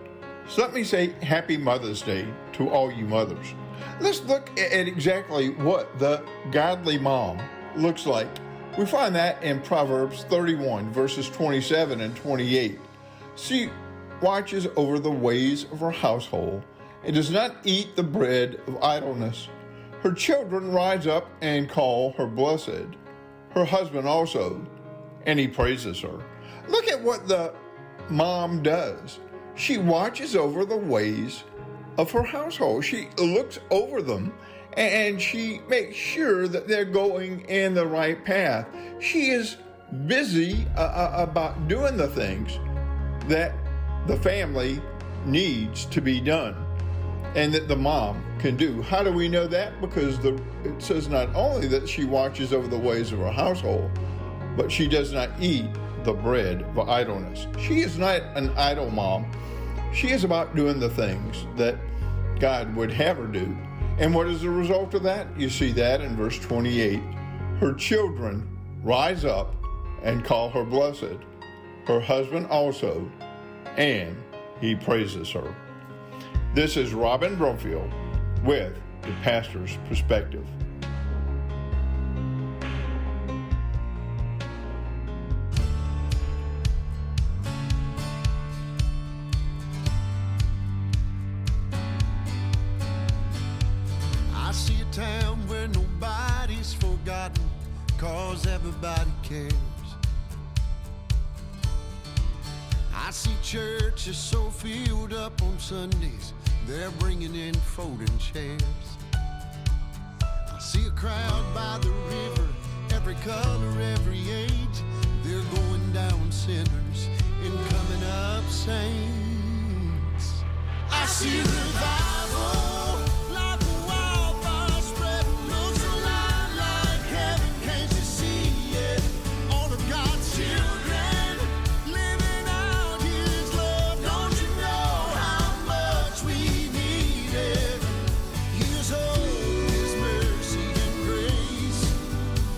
So let me say Happy Mother's Day to all you mothers. Let's look at exactly what the godly mom looks like. We find that in Proverbs 31, verses 27 and 28. She watches over the ways of her household and does not eat the bread of idleness. Her children rise up and call her blessed. Her husband also, and he praises her. Look at what the mom does. She watches over the ways of her household. She looks over them and she makes sure that they're going in the right path. She is busy about doing the things that the family needs to be done and that the mom can do. How do we know that? Because it says not only that she watches over the ways of her household, but she does not eat the bread of idleness. She is not an idle mom. She is about doing the things that God would have her do. And what is the result of that? You see that in verse 28. Her children rise up and call her blessed. Her husband also, and he praises her. This is Robin Brumfield with the Pastor's Perspective. I see a town where nobody's forgotten, 'cause everybody cares. I see churches so filled up on Sundays, they're bringing in folding chairs. I see a crowd by the river, every color, every age. They're going down sinners and coming up saints. I see revival like a wildfire spreading, looks alive like heaven. Can't you see it? All of God's children living out His love. Don't you know how much we need it? His hope, His mercy and grace.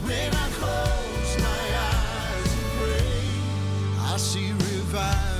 When I close my eyes and pray, I see revival.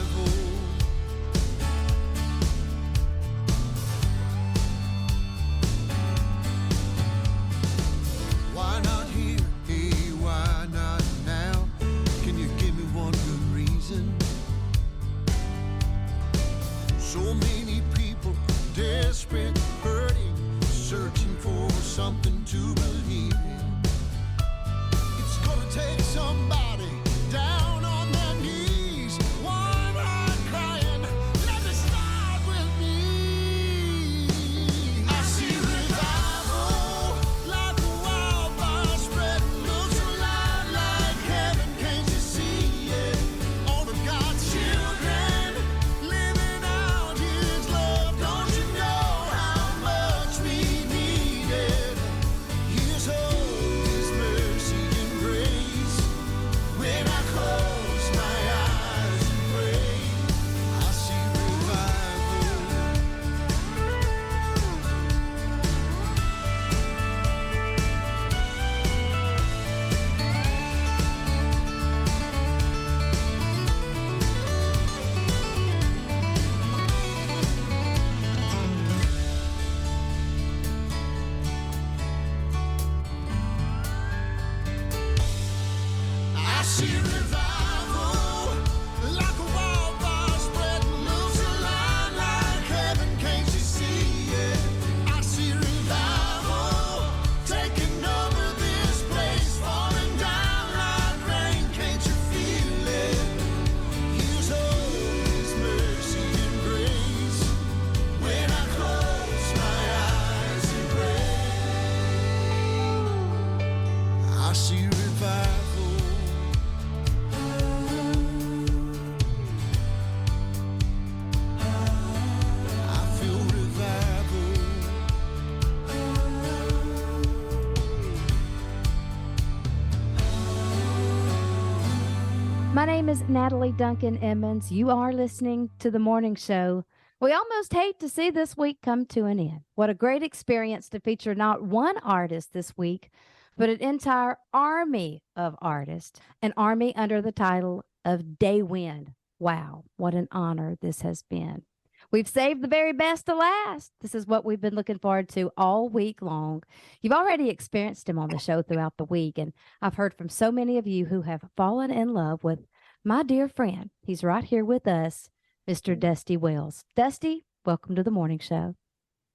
My name is Natalie Duncan-Emmons. You are listening to The Morning Show. We almost hate to see this week come to an end. What a great experience to feature not one artist this week, but an entire army of artists, an army under the title of Daywind. Wow, what an honor this has been. We've saved the very best to last. This is what we've been looking forward to all week long. You've already experienced him on the show throughout the week, and I've heard from so many of you who have fallen in love with my dear friend. He's right here with us, Mr. Dusty Wells. Dusty, welcome to the morning show.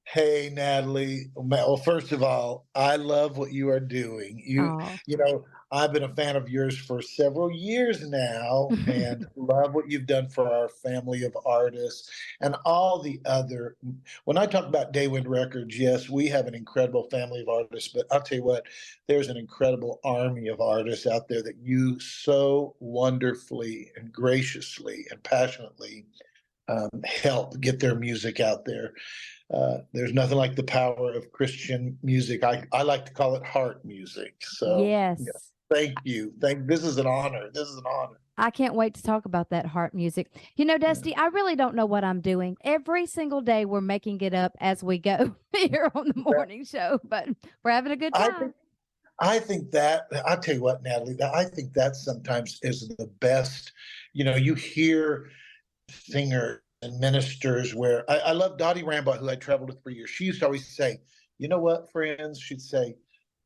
Hey, Natalie. Well, first of all, I love what you are doing. You know, I've been a fan of yours for several years now and love what you've done for our family of artists and all the other. When I talk about Daywind Records, yes, we have an incredible family of artists, but I'll tell you what, there's an incredible army of artists out there that you so wonderfully and graciously and passionately help get their music out there. There's nothing like the power of Christian music. I like to call it heart music. So yes. Yeah, thank you. This is an honor. This is an honor. I can't wait to talk about that heart music. You know, Dusty, I really don't know what I'm doing. Every single day we're making it up as we go here on the morning show, but we're having a good time. I think that, I'll tell you what, Natalie, I think that sometimes is the best. You know, you hear singers and ministers where I love Dottie Rambo, who I traveled with for years. She used to always say, you know what, friends? She'd say,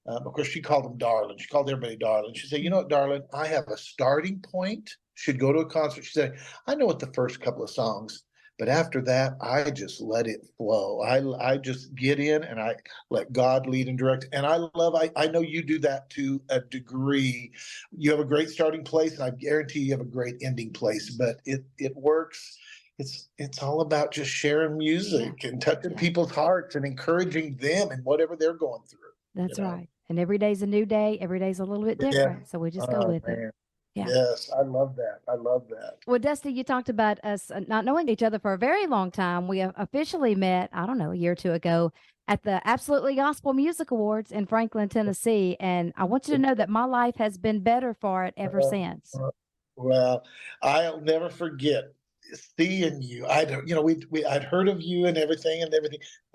of course, she called them darling. She called everybody darling. She'd say, you know what, darling, I have a starting point. She'd go to a concert. She said, I know what the first couple of songs, but after that, I just let it flow. I just get in and I let God lead and direct. And I know you do that to a degree. You have a great starting place, and I guarantee you have a great ending place, but it works. It's all about just sharing music and touching people's hearts and encouraging them in whatever they're going through. That's right. And every day's a new day. Every day's a little bit different. Yeah. So we just go with it. Yeah. Yes, I love that. I love that. Well, Dusty, you talked about us not knowing each other for a very long time. We officially met, I don't know, a year or two ago at the Absolutely Gospel Music Awards in Franklin, Tennessee. And I want you to know that my life has been better for it ever since. Well, I'll never forget seeing you. I'd heard of you and everything, and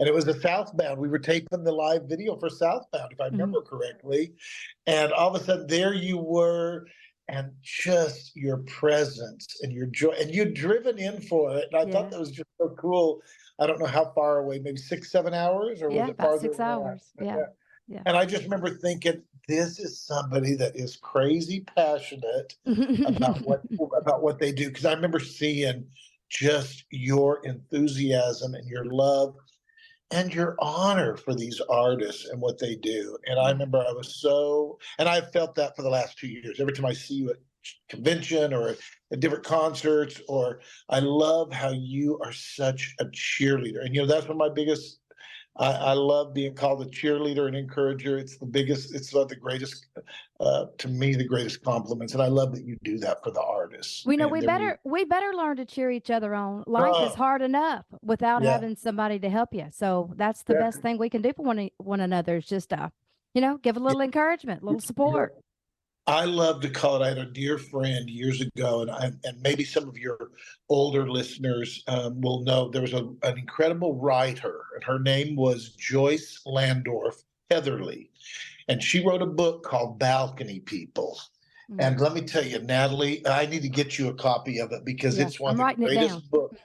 it was a Southbound. We were taping the live video for Southbound, if I remember correctly, and all of a sudden there you were, and just your presence and your joy, and you'd driven in for it, and I thought that was just so cool. I don't know how far away, maybe 6-7 hours, or was it farther? About 6 hours. Yeah. And I just remember thinking, this is somebody that is crazy passionate about what they do. Because I remember seeing just your enthusiasm and your love and your honor for these artists and what they do. And I remember and I've felt that for the last 2 years. Every time I see you at convention or at different concerts, or I love how you are such a cheerleader. And, that's one of my biggest, I love being called a cheerleader and encourager. It's the greatest, to me, the greatest compliments. And I love that you do that for the artists. We know we better learn to cheer each other on. Life is hard enough without having somebody to help you. So that's the best thing we can do for one another, is just, give a little encouragement, a little support. I love to call it. I had a dear friend years ago, and maybe some of your older listeners will know, there was an incredible writer, and her name was Joyce Landorf Heatherly, and she wrote a book called Balcony People. Mm-hmm. And let me tell you, Natalie, I need to get you a copy of it, because it's one of the greatest books.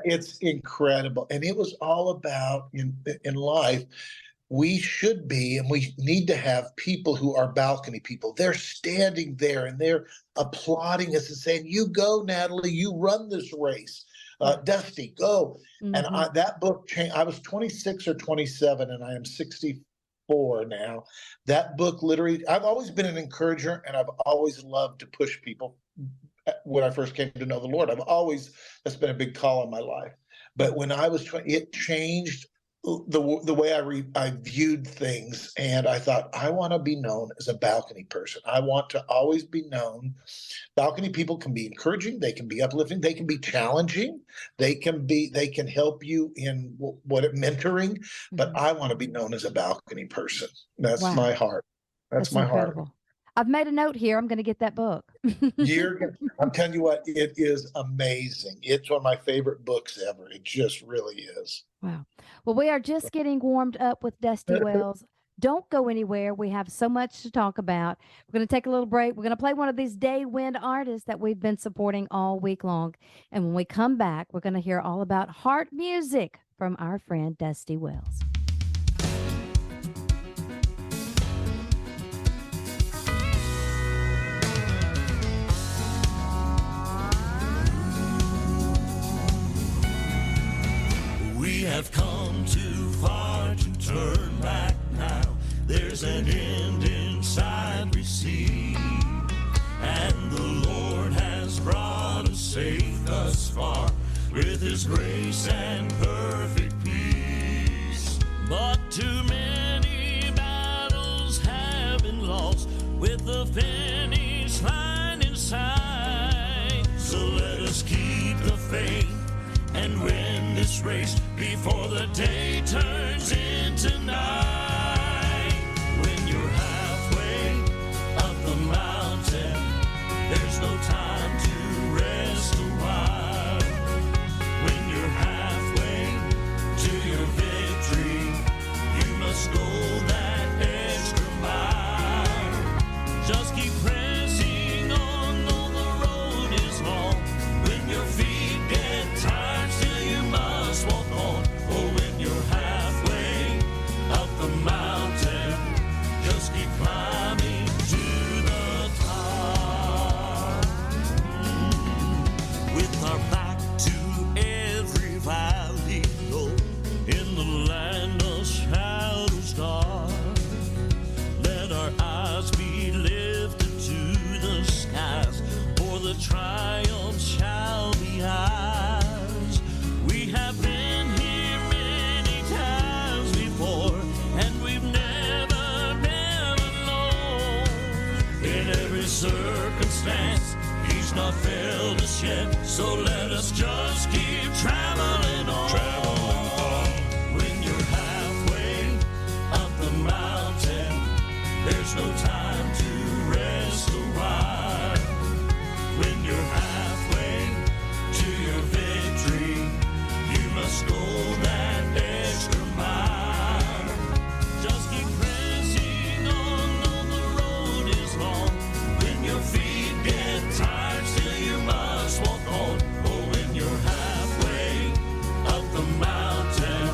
It's incredible, and it was all about in life. We should be, and we need to have people who are balcony people. They're standing there and they're applauding us and saying, you go, Natalie, you run this race. Dusty, go. Mm-hmm. And that book changed. I was 26 or 27, and I am 64 now. That book literally, I've always been an encourager, and I've always loved to push people. When I first came to know the Lord, that's been a big call in my life. But when I was 20, it changed the way I viewed things, and I thought, I want to be known as a balcony person. I want to always be known. Balcony people can be encouraging, they can be uplifting, they can be challenging, they can help you in mentoring, but I want to be known as a balcony person. That's my heart. That's my incredible heart. I've made a note here. I'm going to get that book. I'm telling you what, it is amazing. It's one of my favorite books ever. It just really is. Wow. Well, we are just getting warmed up with Dusty Wells. Don't go anywhere. We have so much to talk about. We're going to take a little break. We're going to play one of these Daywind artists that we've been supporting all week long. And when we come back, we're going to hear all about heart music from our friend Dusty Wells. We have come too far to turn back now. There's an end inside we see, and the Lord has brought us safe thus far with His grace and perfect peace. But too many battles have been lost with the finish line in sight. So let us keep the faith and win this race before the day turns into night. When you're halfway up the mountain, there's no time to rest a while. When you're halfway to your victory, you must go that extra mile. Just keep pressing on, though the road is long. When your feet get tired, still you must walk on. Oh, when you're halfway up the mountain, just keep climbing to the top. With our back to every valley low, in the land of shadows dark, let our eyes be lifted to the skies, for the triumph shall be ours. We have been here many times before, and we've never known. In every circumstance, He's not failed us yet, so let us just keep traveling on. When you're halfway up the mountain, there's no time to rest a while. When you're halfway to your victory, you must go that extra mile. Just keep pressing on, though the road is long. When your feet get tired, still you must walk on. Oh, when you're halfway up the mountain,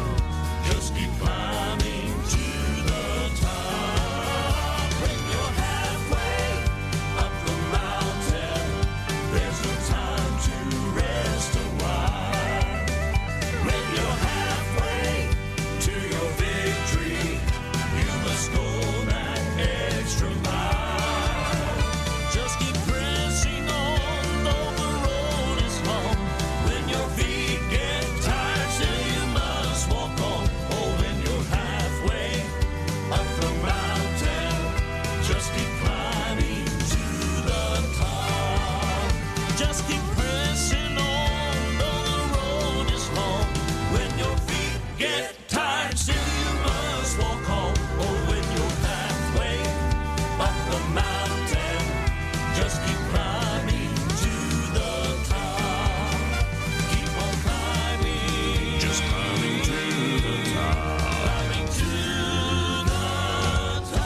just keep climbing to the top. When you're halfway up the mountain, there's no time to rest a while. When you're halfway to your victory, you must go that extra mile. Just keep pressing on, though the road is long. When your feet get tired, still you must walk on. Oh, when you're halfway up the mountain, just keep climbing to the top. Just keep pressing on, though the road is long. When your feet get tired, still you must walk on. Oh, when you're halfway up the mountain, just keep climbing to the top. Keep on climbing, just climbing to the top. Climbing to the top.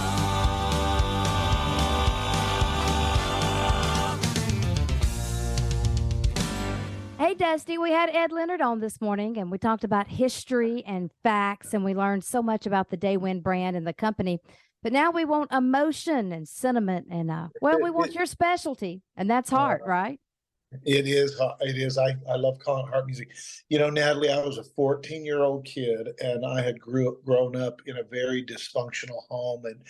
Hey, Dusty, we had Ed Leonard on this morning, and we talked about history and facts, and we learned so much about the Daywind brand and the company. But now we want emotion and sentiment, and well, we want your specialty, and that's heart, right? It is. It is. I love calling it heart music. You know, Natalie, I was a 14-year-old kid, and I had grown up in a very dysfunctional home, and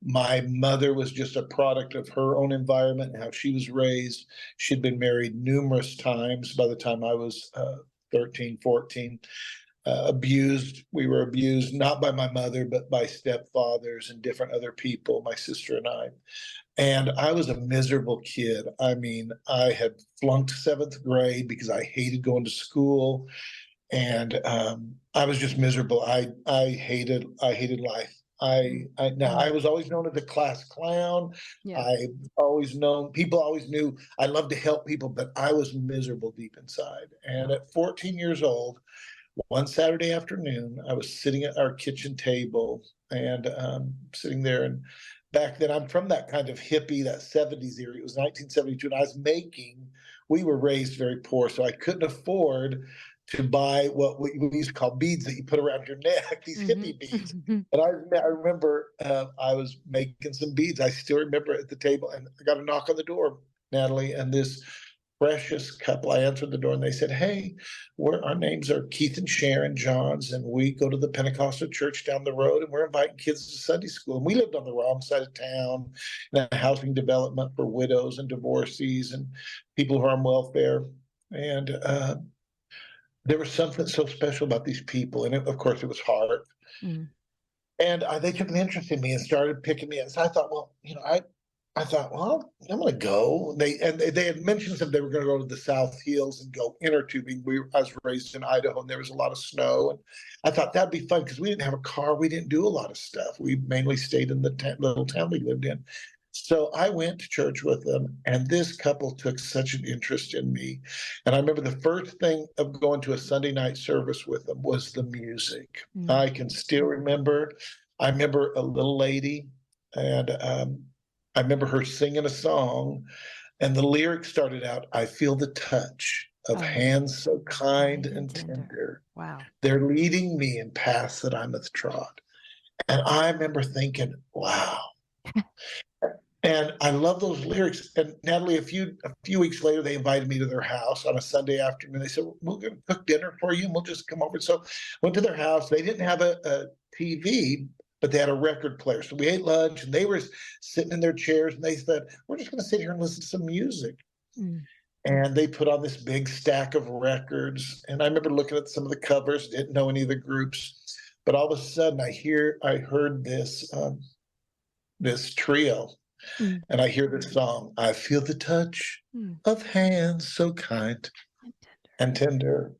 my mother was just a product of her own environment and how she was raised. She'd been married numerous times by the time I was 13, 14. Abused. We were abused not by my mother, but by stepfathers and different other people, my sister and I. And I was a miserable kid. I mean, I had flunked 7th grade because I hated going to school, and I was just miserable. I hated life. I was always known as the class clown. Yeah. I've always known, people always knew I loved to help people, but I was miserable deep inside. And at 14 years old, one Saturday afternoon, I was sitting at our kitchen table and sitting there. And back then, I'm from that kind of hippie, that 70s era. It was 1972, and I was we were raised very poor, so I couldn't afford to buy what we used to call beads that you put around your neck, these hippie beads. And I remember I was making some beads. I still remember at the table, and I got a knock on the door, Natalie, and this precious couple. I answered the door, and they said, "Hey, our names are Keith and Sharon Johns, and we go to the Pentecostal church down the road, and we're inviting kids to Sunday school." And we lived on the wrong side of town in a housing development for widows and divorcees and people who are on welfare. And there was something so special about these people, and of course, it was hard. And they took an interest in me and started picking me up. So I thought, well, I thought, well, I'm going to go. They had mentioned that they were going to go to the South Hills and go inner tubing. I was raised in Idaho, and there was a lot of snow. And I thought that'd be fun because we didn't have a car. We didn't do a lot of stuff. We mainly stayed in the little town we lived in. So I went to church with them, and this couple took such an interest in me. And I remember the first thing of going to a Sunday night service with them was the music. I can still remember. I remember a little lady, and I remember her singing a song, and the lyrics started out, "I feel the touch of hands so kind and tender. Wow. They're leading me in paths that I must trod." And I remember thinking, wow. And I love those lyrics. And Natalie, a few weeks later, they invited me to their house on a Sunday afternoon. They said, "We're going to cook dinner for you, and we'll just come over." So went to their house. They didn't have a TV, but they had a record player. So we ate lunch, and they were sitting in their chairs, and they said, "We're just going to sit here and listen to some music." And they put on this big stack of records. And I remember looking at some of the covers, didn't know any of the groups. But all of a sudden, I heard this trio. And I hear this song, "I feel the touch of hands so kind and tender."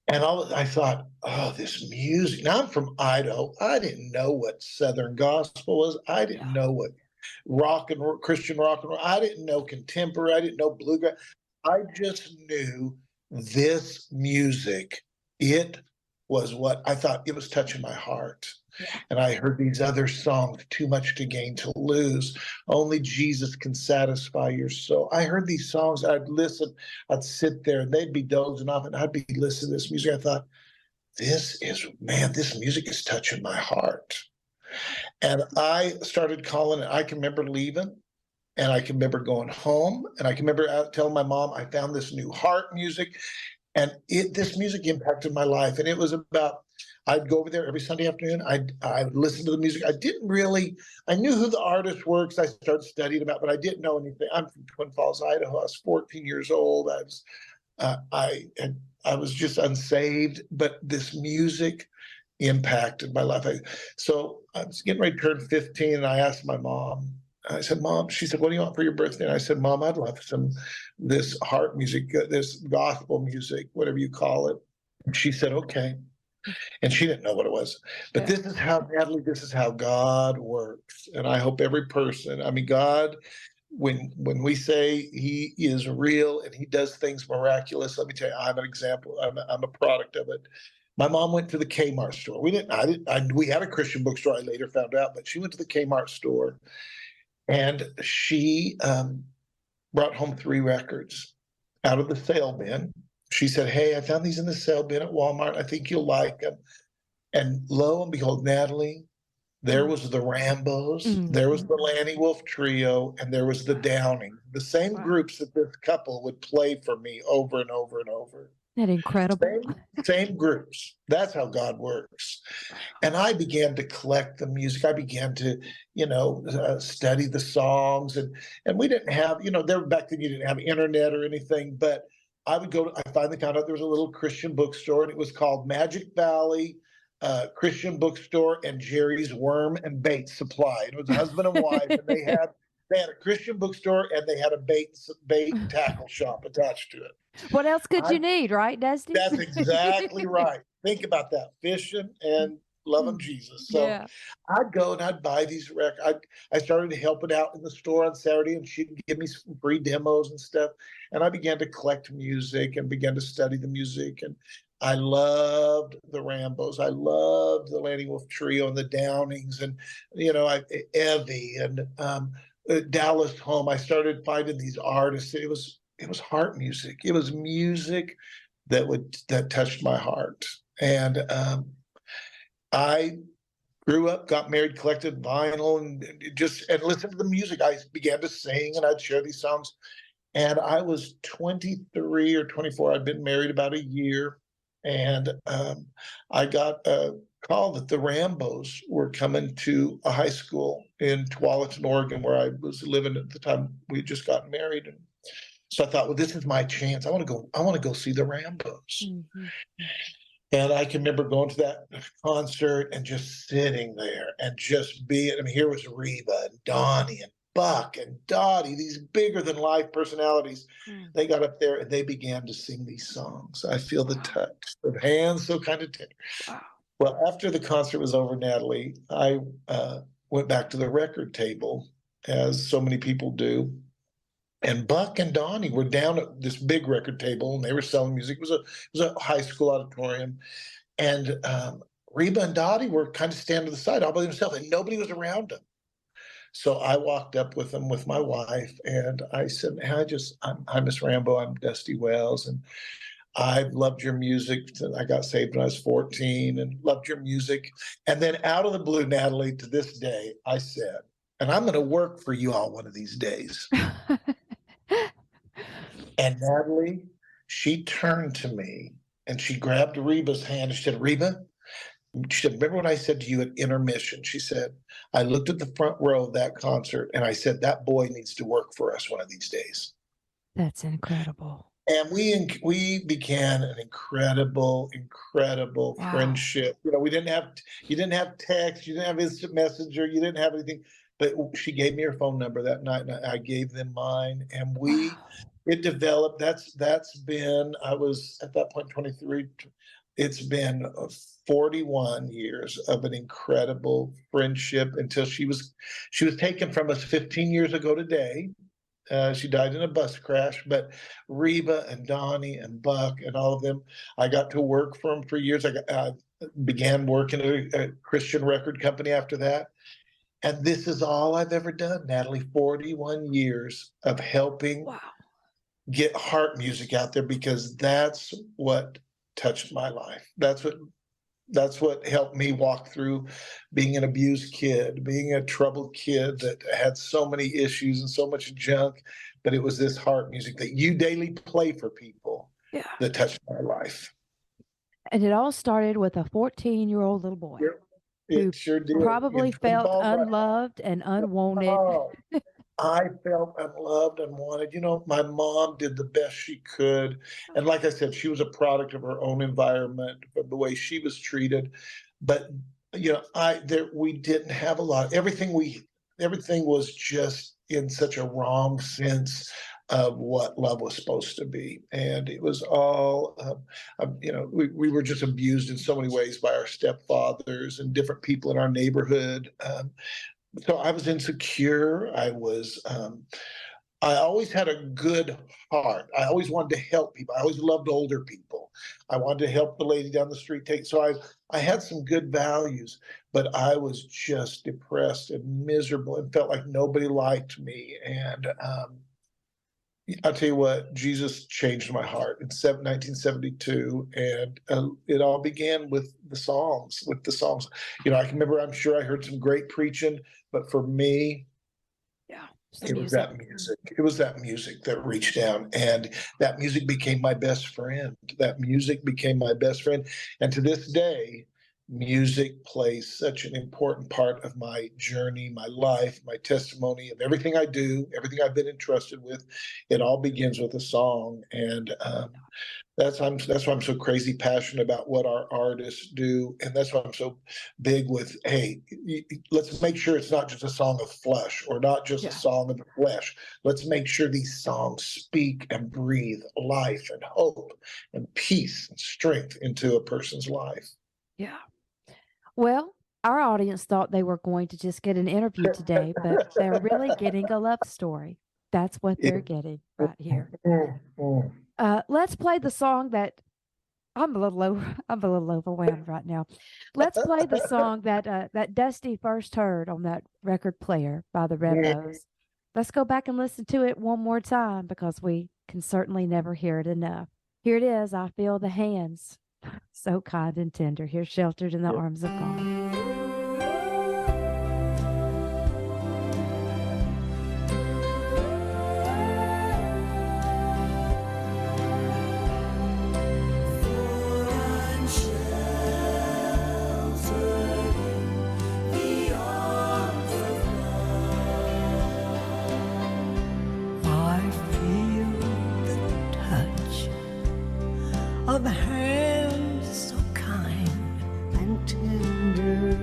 And I thought, oh, this music. Now I'm from Idaho. I didn't know what Southern gospel was. I didn't know what Christian rock and roll. I didn't know contemporary. I didn't know bluegrass. I just knew this music. It was what I thought. It was touching my heart. And I heard these other songs, "Too Much to Gain to Lose," "Only Jesus Can Satisfy Your Soul." I heard these songs. I'd listen. I'd sit there, and they'd be dozing off, and I'd be listening to this music. I thought, this music is touching my heart. And I started calling it. I can remember leaving, and I can remember going home, and I can remember telling my mom I found this new heart music, and this music impacted my life. And it was about, I'd go over there every Sunday afternoon. I'd listen to the music. I knew who the artists were because I started studying about, but I didn't know anything. I'm from Twin Falls, Idaho. I was 14 years old. I was just unsaved, but this music impacted my life. So I was getting ready to turn 15, and I asked my mom. I said, "Mom," she said, "What do you want for your birthday?" And I said, "Mom, I'd love this heart music, this gospel music, whatever you call it." And she said, "Okay." And she didn't know what it was. But this is how, Natalie, this is how God works. And I hope every person, God, when we say he is real and he does things miraculous, let me tell you, I'm an example. I'm a product of it. My mom went to the Kmart store. We had a Christian bookstore, I later found out, but she went to the Kmart store, and she brought home 3 records out of the sale bin. She said, "Hey, I found these in the sale bin at Walmart. I think you'll like them." And lo and behold, Natalie, there was the Rambos, there was the Lanny Wolf Trio, and there was the Downing, the same groups that this couple would play for me over and over and over. Isn't that incredible? Same groups. That's how God works. And I began to collect the music. I began to, study the songs. And we didn't have, back then you didn't have internet or anything, but I finally found out there was a little Christian bookstore, and it was called Magic Valley Christian Bookstore and Jerry's Worm and Bait Supply. And it was a husband and wife, and they had a Christian bookstore, and they had a bait and tackle shop attached to it. What else could you need, right, Dusty? That's exactly right. Think about that. Fishing and loving Jesus. So Yeah. I'd go and I'd buy these records. I started helping out in the store on Saturday, and she'd give me some free demos and stuff. And I began to collect music and began to study the music. And I loved the Rambos. I loved the Lanny Wolf Trio and the Downings, and Evie and Dallas Home. I started finding these artists. It was heart music. It was music that touched my heart. And I grew up, got married, collected vinyl, and listened to the music. I began to sing, and I'd share these songs. And I was 23 or 24. I'd been married about a year, and I got a call that the Rambos were coming to a high school in Tualatin, Oregon, where I was living at the time. We had just gotten married, and so I thought, well, this is my chance. I want to go see the Rambos. Mm-hmm. And I can remember going to that concert and just sitting there and just being. I mean, here was Reba and Donnie and Buck and Dottie, these bigger than life personalities. They got up there and they began to sing these songs. I feel the touch of hands so kind of tender. Wow. Well, after the concert was over, Natalie, I went back to the record table, as so many people do. And Buck and Donnie were down at this big record table, and they were selling music. It was a high school auditorium, and Reba and Dottie were kind of standing to the side all by themselves, and nobody was around them. So I walked up with them with my wife, and I said, I'm Miss Rambo. I'm Dusty Wells, and I've loved your music since I got saved when I was 14, and loved your music. And then out of the blue, Natalie, to this day, I said, and I'm going to work for you all one of these days. And Natalie, she turned to me and she grabbed Reba's hand and she said, Reba, she said, remember what I said to you at intermission? She said, I looked at the front row of that concert and I said, that boy needs to work for us one of these days. That's incredible. And we began an incredible Wow. friendship. You didn't have text, you didn't have instant messenger, you didn't have anything. But she gave me her phone number that night, and I gave them mine, and it developed. That's been, I was at that point 23. It's been 41 years of an incredible friendship until she was taken from us 15 years ago today. She died in a bus crash, but Reba and Donnie and Buck and all of them, I got to work for them for years. I began working at a Christian record company after that. And this is all I've ever done, Natalie, 41 years of helping get heart music out there, because that's what touched my life. That's what helped me walk through being an abused kid, being a troubled kid that had so many issues and so much junk. But it was this heart music that you daily play for people that touched my life. And it all started with a 14-year-old little boy. Who sure did. probably felt unloved and unwanted. Oh, I felt unloved, unwanted. My mom did the best she could. And like I said, she was a product of her own environment, of the way she was treated. But, we didn't have a lot. Everything was just in such a wrong sense of what love was supposed to be. And it was all, we were just abused in so many ways by our stepfathers and different people in our neighborhood. So I was insecure. I always had a good heart. I always wanted to help people. I always loved older people. I wanted to help the lady down the street so I had some good values, but I was just depressed and miserable and felt like nobody liked me. And, I'll tell you what, Jesus changed my heart in 1972, and it all began with the songs. I can remember, I'm sure I heard some great preaching, but for me, it was that music. It was that music that reached down, and that music became my best friend. And to this day, music plays such an important part of my journey, my life, my testimony, of everything I do, everything I've been entrusted with. It all begins with a song. And that's why I'm so crazy passionate about what our artists do. And that's why I'm so big with, hey, let's make sure it's not just a song of flesh or not just a song of the flesh. Let's make sure these songs speak and breathe life and hope and peace and strength into a person's life. Yeah. Well, our audience thought they were going to just get an interview today, but they're really getting a love story. That's what they're getting right here. Let's play the song that I'm a little I'm a little overwhelmed right now. Let's play the song that Dusty first heard on that record player by the Rebos. Let's go back and listen to it one more time because we can certainly never hear it enough. Here it is. I feel the hands, so kind and tender. Here, sheltered in the arms of God. Of hands so kind and tender,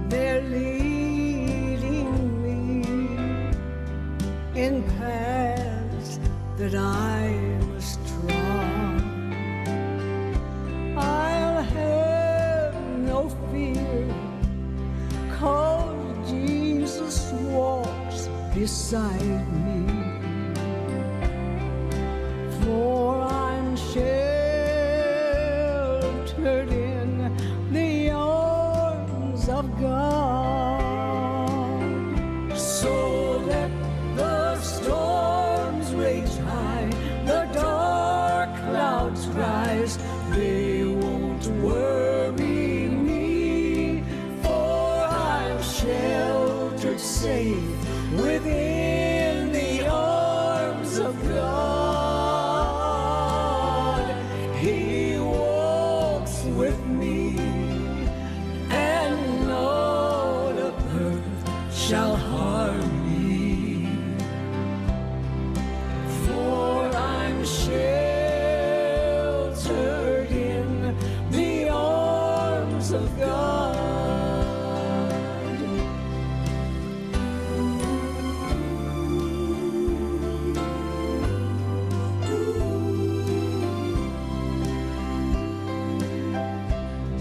they're leading me in paths that I must trod. I'll have no fear, 'cause Jesus walks beside me. For I'm sheltered in the arms of God. So let the storms rage high, the dark clouds rise, they won't worry me, for I'm sheltered safe within the arms of God. Shall harm me, for I'm sheltered in the arms of God.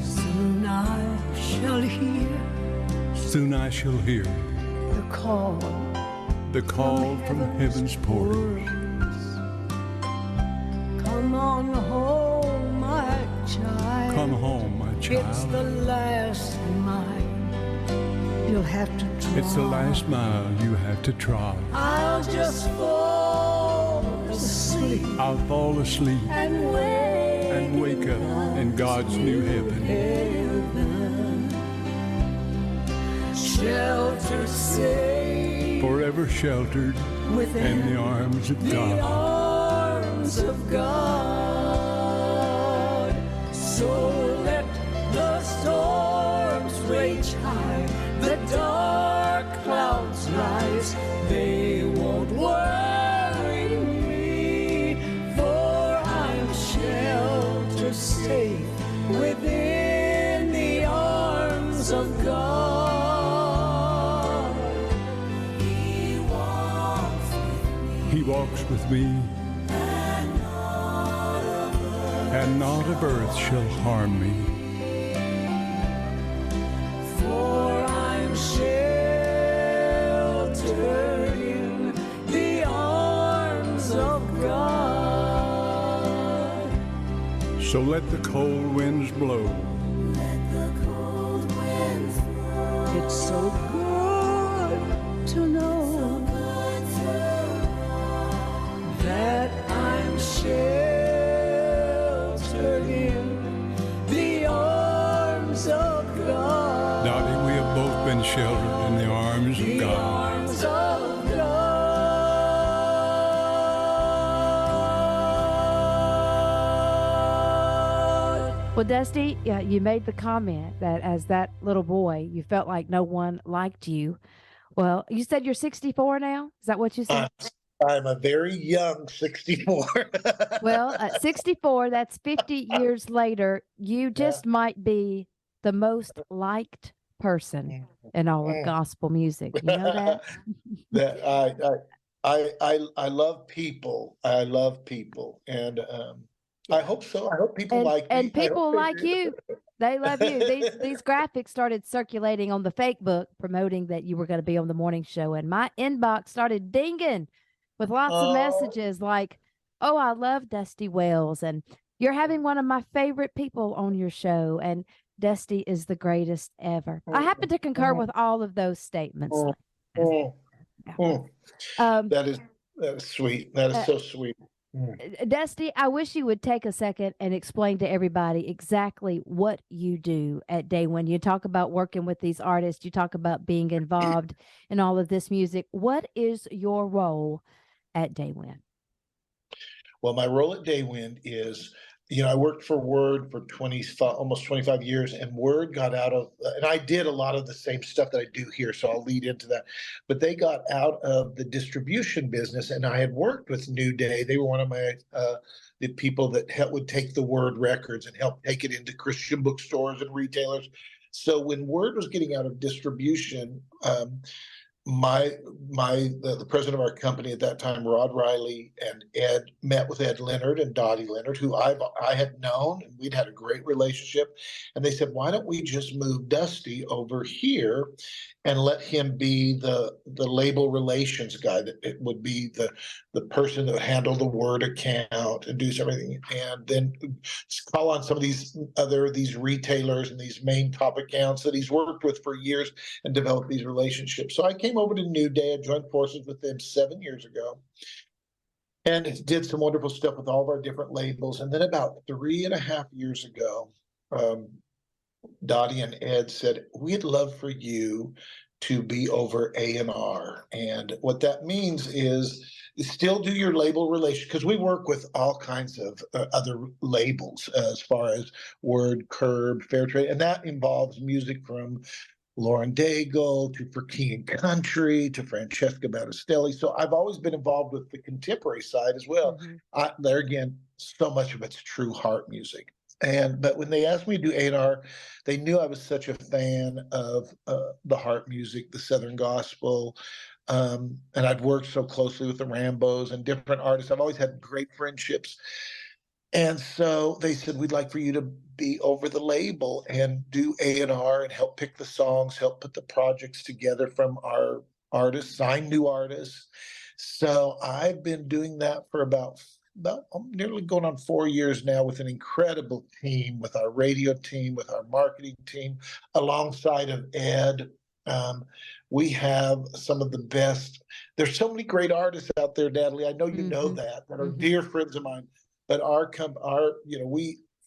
Soon I shall hear. Soon I shall hear the call from heaven's portals. Come on home, my child. Come home, my child. It's the last mile you'll have to trod. It's the last mile you have to trod. I'll just fall asleep. I'll fall asleep and wake up in God's new heaven. Sheltered safe, forever sheltered in the arms of God. The arms of God. So let the storms rage high, the dark clouds rise, they won't worry me, for I'm sheltered safe within the arms of God. He walks with me, and naught of earth shall harm me. For I'm sheltered in the arms of God. So let the cold winds blow. Let the cold winds blow. It's so good to know that I'm sheltered in the arms of God. Dottie, we have both been sheltered in the arms of God. Arms of God. Well, Dusty, you made the comment that as that little boy, you felt like no one liked you. Well, you said you're 64 now? Is that what you said? I'm a very young 64. Well, at 64, that's 50 years later. You just might be the most liked person in all of gospel music. You know that? I love people. I love people, and I hope so. I hope people And like me. I hope people they like do. you. They love you. These graphics started circulating on the fake book promoting that you were going to be on the morning show, and my inbox started dinging with lots of Oh, messages like, "Oh, I love Dusty Wells," and "You're having one of my favorite people on your show," and "Dusty is the greatest ever." I happen to concur with all of those statements. oh, oh, oh. Um, That is sweet. That is uh, so sweet. Dusty, I wish you would take a second and explain to everybody exactly what you do at Daywind. You talk about working with these artists, you talk about being involved in all of this music. What is your role at Daywind? Well, my role at Daywind is, I worked for Word for almost 25 years, and Word got out of, and I did a lot of the same stuff that I do here, so I'll lead into that. But they got out of the distribution business, and I had worked with New Day. They were one of my the people that would take the Word records and help take it into Christian bookstores and retailers. So when Word was getting out of distribution, the president of our company at that time, Rod Riley, and Ed met with Ed Leonard and Dottie Leonard, who I had known, and we'd had a great relationship. And they said, why don't we just move Dusty over here and let him be the label relations guy? That it would be the person that would handle the Word account and do everything, and then call on some of these retailers and these main top accounts that he's worked with for years and develop these relationships. So I came over to New Day. I joined forces with them 7 years ago, and it did some wonderful stuff with all of our different labels. And then about 3.5 years ago, Dottie and Ed said, we'd love for you to be over A&R. And what that means is still do your label relation, because we work with all kinds of other labels as far as Word, Curb, Fairtrade, and that involves music from Lauren Daigle to For King and Country to Francesca Battistelli. So I've always been involved with the contemporary side as well. There again, so much of it's true heart music. But when they asked me to do A&R, they knew I was such a fan of the heart music, the Southern gospel, and I'd worked so closely with the Rambos and different artists. I've always had great friendships. And so they said, we'd like for you to be over the label and do A&R and help pick the songs, help put the projects together from our artists, sign new artists. So I've been doing that for about I'm nearly going on 4 years now, with an incredible team, with our radio team, with our marketing team, alongside of Ed. We have some of the best. There's so many great artists out there, Natalie. I know you know that are dear friends of mine. But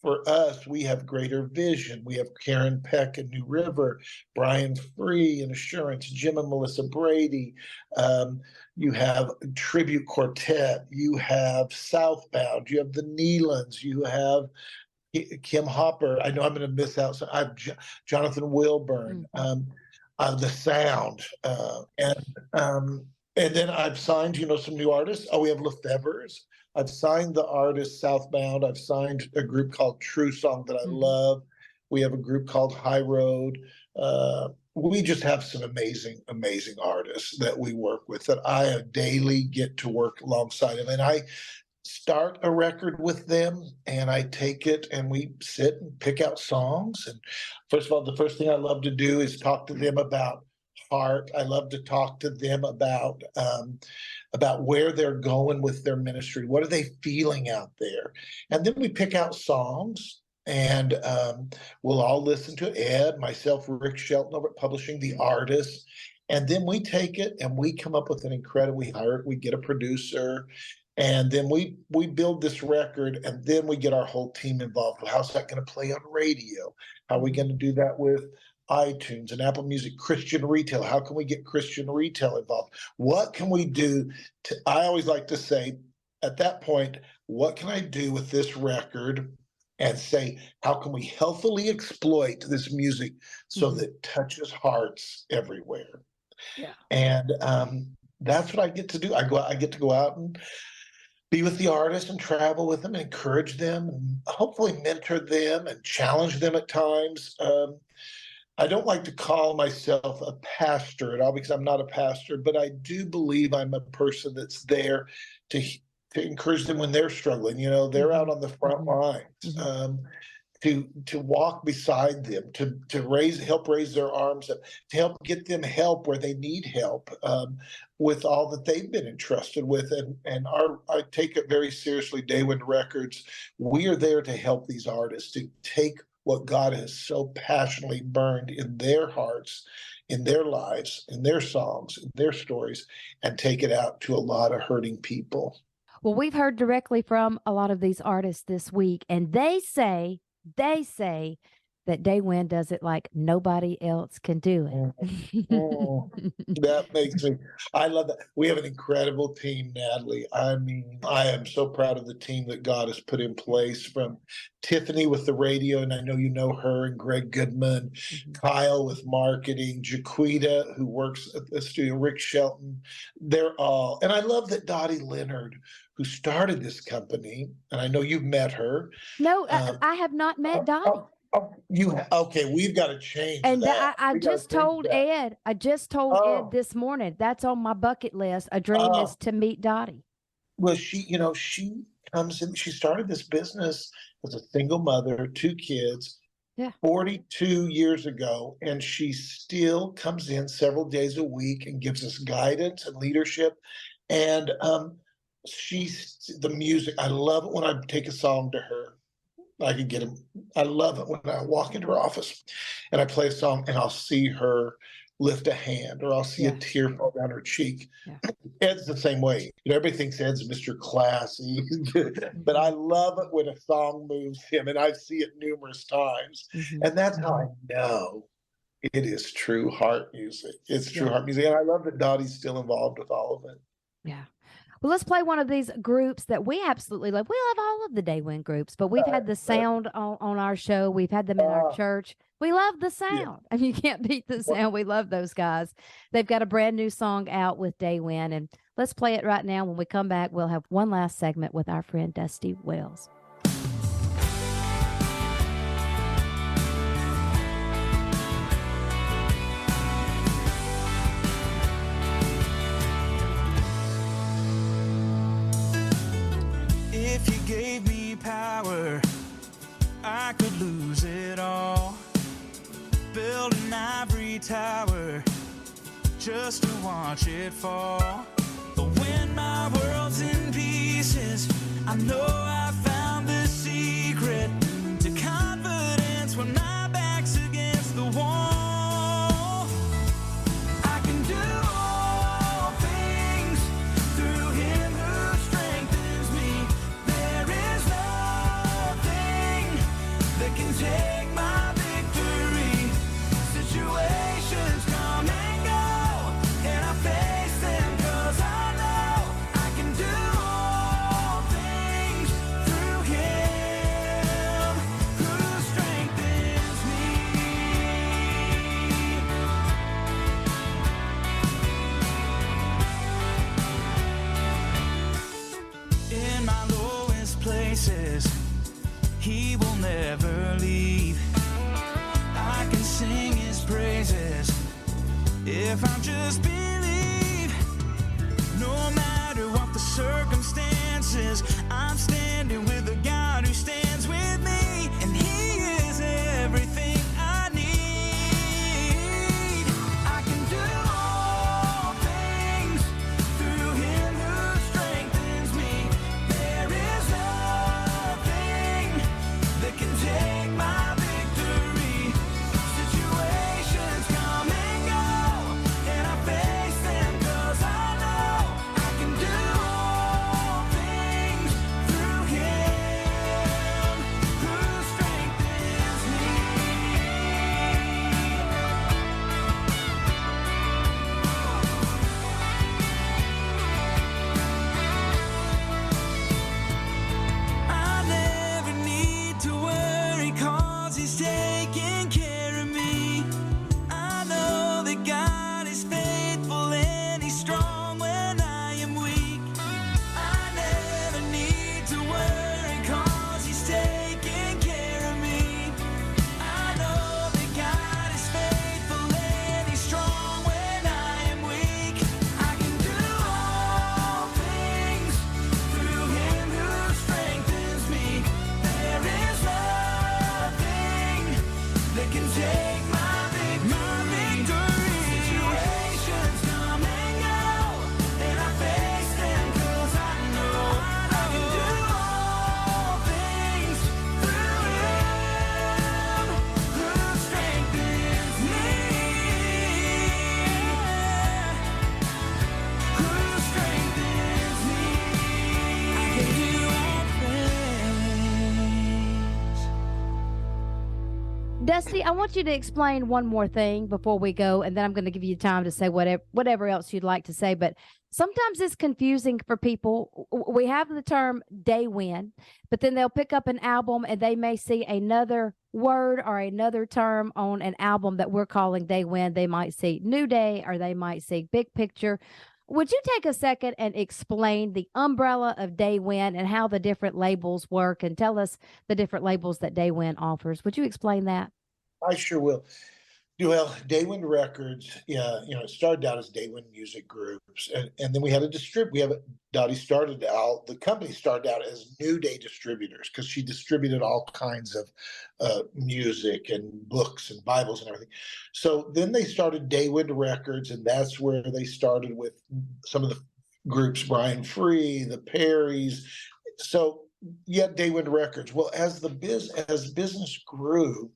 for us, we have Greater Vision. We have Karen Peck and New River, Brian Free and Assurance, Jim and Melissa Brady. You have Tribute Quartet. You have Southbound. You have the Neelands. You have Kim Hopper. I know I'm going to miss out. So I have Jonathan Wilburn. The Sound, and then I've signed, some new artists. Oh, we have Lefevre's. I've signed the artist Southbound. I've signed a group called True Song that I love. We have a group called High Road. We just have some amazing, amazing artists that we work with that I daily get to work alongside of. And I start a record with them, and I take it and we sit and pick out songs. And first of all, the first thing I love to do is talk to them about heart. I love to talk to them about where they're going with their ministry. What are they feeling out there? And then we pick out songs, and we'll all listen to Ed, myself, Rick Shelton over at Publishing, the artist. And then we take it and we come up with an incredible, we get a producer, and then we build this record, and then we get our whole team involved. How's that going to play on radio? How are we going to do that with iTunes and Apple Music, Christian retail? How can we get Christian retail involved? What can we do I always like to say at that point, what can I do with this record, and say, how can we healthily exploit this music so that it touches hearts everywhere? Yeah. And that's what I get to do. I get to go out and be with the artists and travel with them and encourage them and hopefully mentor them and challenge them at times. I don't like to call myself a pastor at all, because I'm not a pastor, but I do believe I'm a person that's there to to encourage them when they're struggling. You know, they're out on the front lines. To walk beside them, to help raise their arms up, to help get them help where they need help, with all that they've been entrusted with. And I take it very seriously, Daywind Records. We are there to help these artists to take what God has so passionately burned in their hearts, in their lives, in their songs, in their stories, and take it out to a lot of hurting people. Well, we've heard directly from a lot of these artists this week, and they say that Daywind does it like nobody else can do it. That makes me, I love that. We have an incredible team, Natalie. I mean, I am so proud of the team that God has put in place, from Tiffany with the radio, and I know you know her, and Greg Goodman, Kyle with marketing, Jaquita, who works at the studio, Rick Shelton. They're all, and I love that Dottie Leonard, who started this company, and I know you've met her. No, I have not met Dottie. Okay, we've got to change And that. I just told Ed. I just told Ed this morning. That's on my bucket list. A dream is to meet Dottie. Well, she comes in. She started this business as a single mother, 2 kids, 42 years ago, and she still comes in several days a week and gives us guidance and leadership. And the music. I love it when I take a song to her. I can get him. I love it when I walk into her office and I play a song and I'll see her lift a hand, or I'll see a tear fall down her cheek. Ed's the same way. Everybody thinks Ed's Mr. Classy, but I love it when a song moves him, and I see it numerous times. And that's how I know it is true heart music. It's true heart music. And I love that Dottie's still involved with all of it. Yeah. Well, let's play one of these groups that we absolutely love. We love all of the Daywind groups, but we've had the sound on our show. We've had them in our church. We love the sound. I mean, you can't beat the sound. We love those guys. They've got a brand new song out with Daywind, and let's play it right now. When we come back, we'll have one last segment with our friend Dusty Wells. If you gave me power, I could lose it all. Build an ivory tower just to watch it fall. But when my world's in pieces, I know I found the secret to confidence when my back's against the wall. I can do all things through him who strengthens me. There is nothing that can take my victory. Situations come and go, and I face them 'cause I know I can do all things through him who strengthens me. In my lowest places, he will never leave. I can sing his praises if I just believe. No matter what the circumstances, I'm standing with a God who stands with me, and he is everything I need. I can do all things through him who strengthens me. There is nothing that can take my victory. Situations come and go, and I face Dusty, I want you to explain one more thing before we go, and then I'm going to give you time to say whatever else you'd like to say. But sometimes it's confusing for people. We have the term Daywind, but then they'll pick up an album and they may see another word or another term on an album that we're calling Daywind. They might see New Day or they might see Big Picture. Would you take a second and explain the umbrella of Daywind and how the different labels work, and tell us the different labels that Daywind offers? Would you explain that? I sure will. Well, Daywind Records, yeah, it started out as Daywind Music Groups, and then we had a Dottie started out, the company started out as New Day Distributors because she distributed all kinds of music and books and Bibles and everything. So then they started Daywind Records, and that's where they started with some of the groups, Brian Free, the Perrys. So you had Daywind Records. Well, as business grew,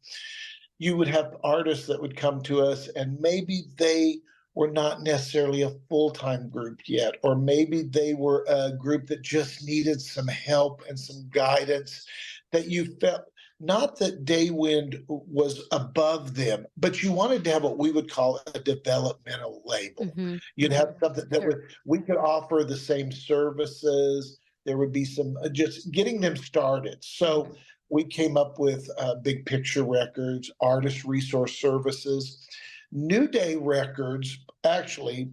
you would have artists that would come to us, and maybe they were not necessarily a full-time group yet, or maybe they were a group that just needed some help and some guidance, that you felt not that Daywind was above them, but you wanted to have what we would call a developmental label. Mm-hmm. You'd have something that we could offer the same services. There would be some just getting them started. So we came up with Big Picture Records, Artist Resource Services, New Day Records. Actually,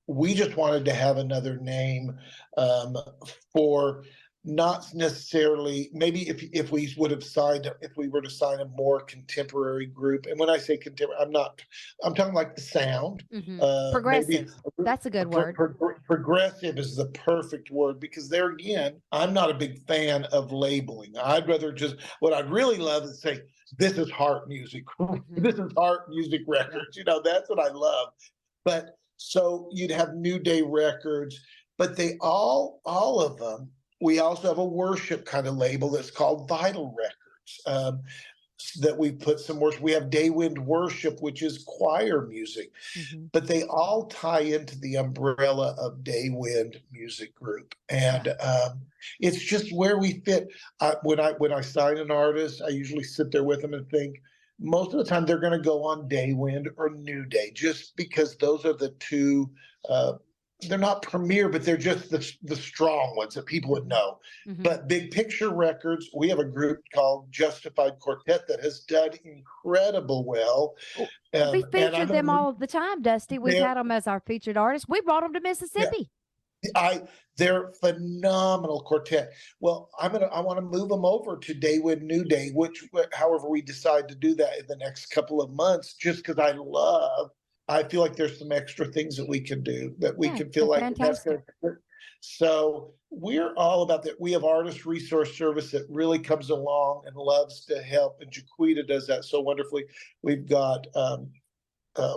we just wanted to have another name for not necessarily, maybe if we were to sign a more contemporary group. And when I say contemporary, I'm talking like the sound. Mm-hmm. Progressive. That's a good word. Progressive is the perfect word, because there again, I'm not a big fan of labeling. I'd rather what I'd really love is say, this is Heart Music. Mm-hmm. This is Heart Music Records. That's what I love. But so you'd have New Day Records, but they all of them. We also have a worship kind of label that's called Vital Records, that we put some worship. We have Daywind Worship, which is choir music, but they all tie into the umbrella of Daywind Music Group. And it's just where we fit. When I sign an artist, I usually sit there with them and think, most of the time they're going to go on Daywind or New Day, just because those are the two they're not premier, but they're just the strong ones that people would know. Mm-hmm. But Big Picture Records, we have a group called Justified Quartet that has done incredible well. We feature them all the time, Dusty. We've had them as our featured artists. We brought them to Mississippi. Yeah. They're phenomenal quartet. Well, I want to move them over to Daywind New Day, however we decide to do that in the next couple of months, just because I feel like there's some extra things that we can do that we can feel like that's going to. So we're all about that. We have Artist Resource Service that really comes along and loves to help, and Jaquita does that so wonderfully. We've got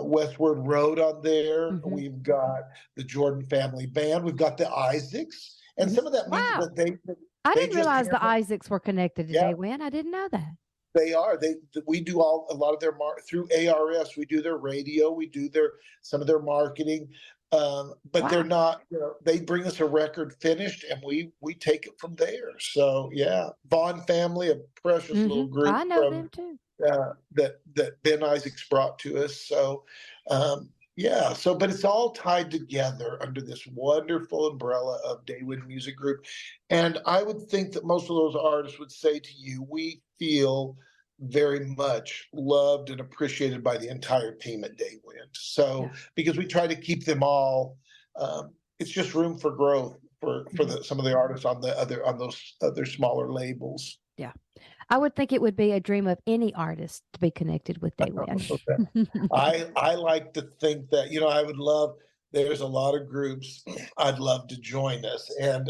Westward Road on there. Mm-hmm. We've got the Jordan Family Band. We've got the Isaacs, and some of that means that I didn't realize the Isaacs were connected to Daywind. I didn't know that. They are. We do a lot of their through ARS. We do their radio. We do some of their marketing, but they're not. They bring us a record finished, and we take it from there. So yeah, Vaughn Family, a precious little group. I know them too. That Ben Isaacs brought to us. So yeah. So, but it's all tied together under this wonderful umbrella of Daywind Music Group, and I would think that most of those artists would say to you, we feel very much loved and appreciated by the entire team at Daywind. So because we try to keep them all, it's just room for growth for some of the artists on those other smaller labels. Yeah, I would think it would be a dream of any artist to be connected with Daywind. I like to think that I would love. There's a lot of groups I'd love to join us, and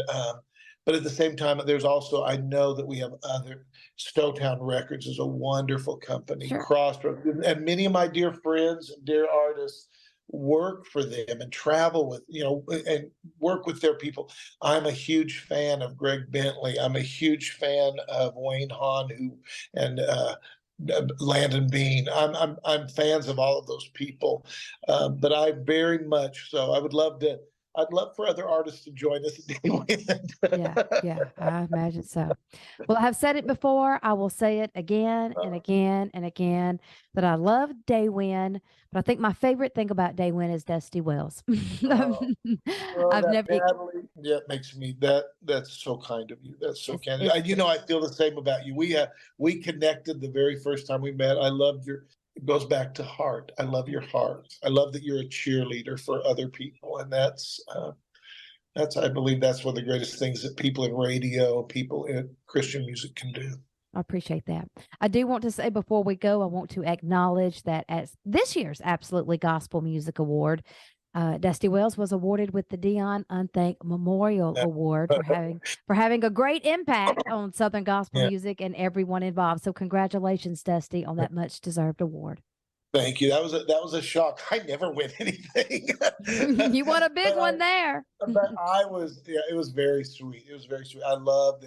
but at the same time, there's also, I know that we have other. Stowtown Records is a wonderful company. Sure. Crossroads, and many of my dear friends and dear artists work for them and travel with, and work with their people. I'm a huge fan of Greg Bentley. I'm a huge fan of Wayne Hahn, and Landon Bean. I'm fans of all of those people, but I very much so. I would love to I'd love for other artists to join us at Daywind. Yeah, I imagine so. Well, I have said it before. I will say it again and again and again that I love Daywind, but I think my favorite thing about Daywind is Dusty Wells. I've never. Natalie, yeah, it makes me that's so kind of you. That's so kind. I feel the same about you. We connected the very first time we met. I loved it goes back to heart. I love your heart. I love that you're a cheerleader for other people. And that's I believe that's one of the greatest things that people in radio, people in Christian music can do. I appreciate that. I do want to say before we go, I want to acknowledge that as this year's Absolutely Gospel Music Award, Dusty Wells was awarded with the Dion Unthank Memorial Award for having a great impact on Southern gospel music and everyone involved. So congratulations, Dusty, on that much deserved award. Thank you. That was a shock. I never win anything. You won a big one there. But it was very sweet. It was very sweet. I love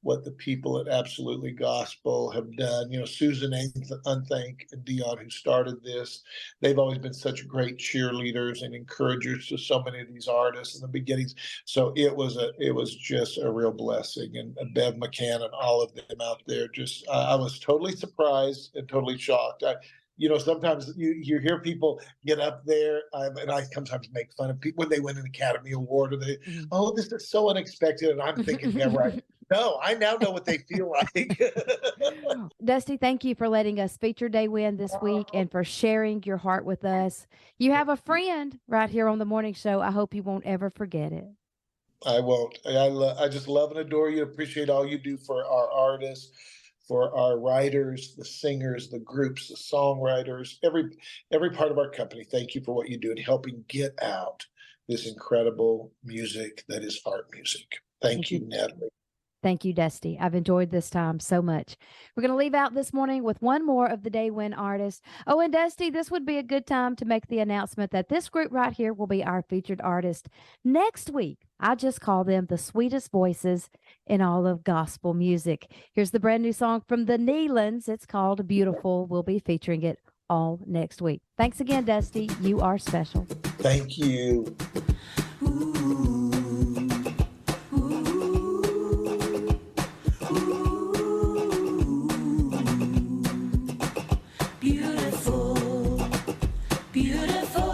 what the people at Absolutely Gospel have done. Susan Unthank and Dion, who started this, they've always been such great cheerleaders and encouragers to so many of these artists in the beginnings. So it was just a real blessing. And Bev McCann and all of them out there, I was totally surprised and totally shocked. Sometimes you hear people get up there, and I sometimes make fun of people when they win an Academy Award, or this is so unexpected, and I'm thinking, yeah, right. No, I now know what they feel like. Dusty, thank you for letting us feature Daywind this week and for sharing your heart with us. You have a friend right here on the morning show. I hope you won't ever forget it. I won't. I just love and adore you. Appreciate all you do for our artists, for our writers, the singers, the groups, the songwriters, every part of our company. Thank you for what you do in helping get out this incredible music that is art music. Thank you, Natalie. Thank you, Dusty. I've enjoyed this time so much. We're going to leave out this morning with one more of the Daywind artists. Oh, and Dusty, this would be a good time to make the announcement that this group right here will be our featured artist next week. I just call them the sweetest voices in all of gospel music. Here's the brand new song from the Nealons. It's called Beautiful. We'll be featuring it all next week. Thanks again, Dusty. You are special. Thank you. Beautiful.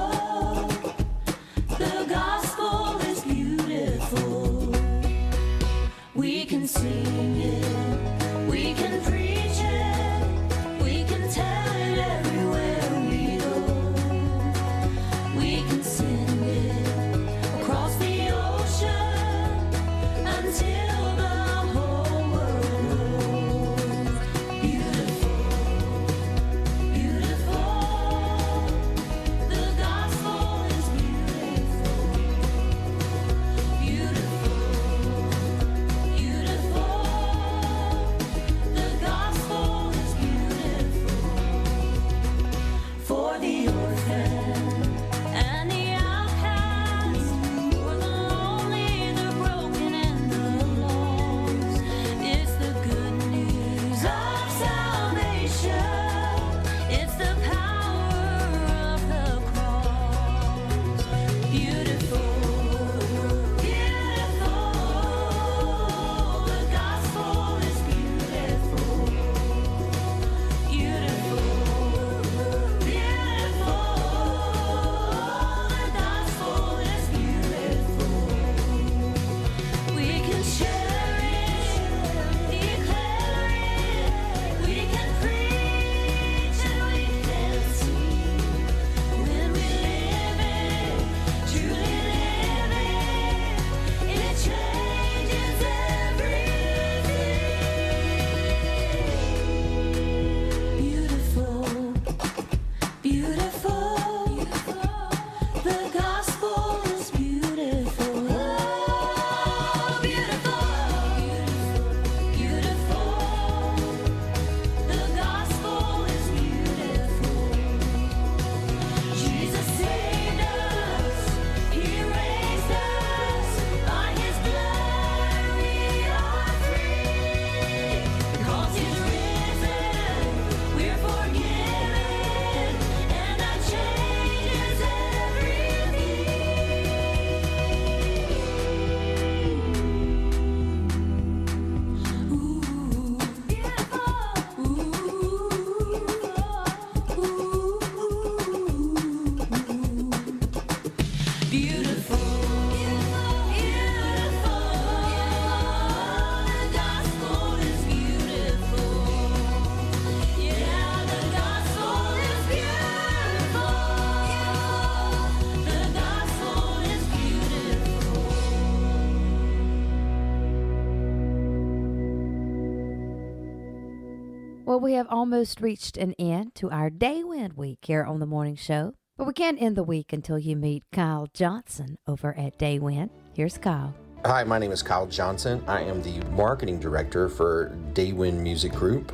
Well, we have almost reached an end to our Daywind week here on the morning show, but we can't end the week until you meet Kyle Johnson over at Daywind. Here's Kyle. Hi, my name is Kyle Johnson. I am the marketing director for Daywind Music Group.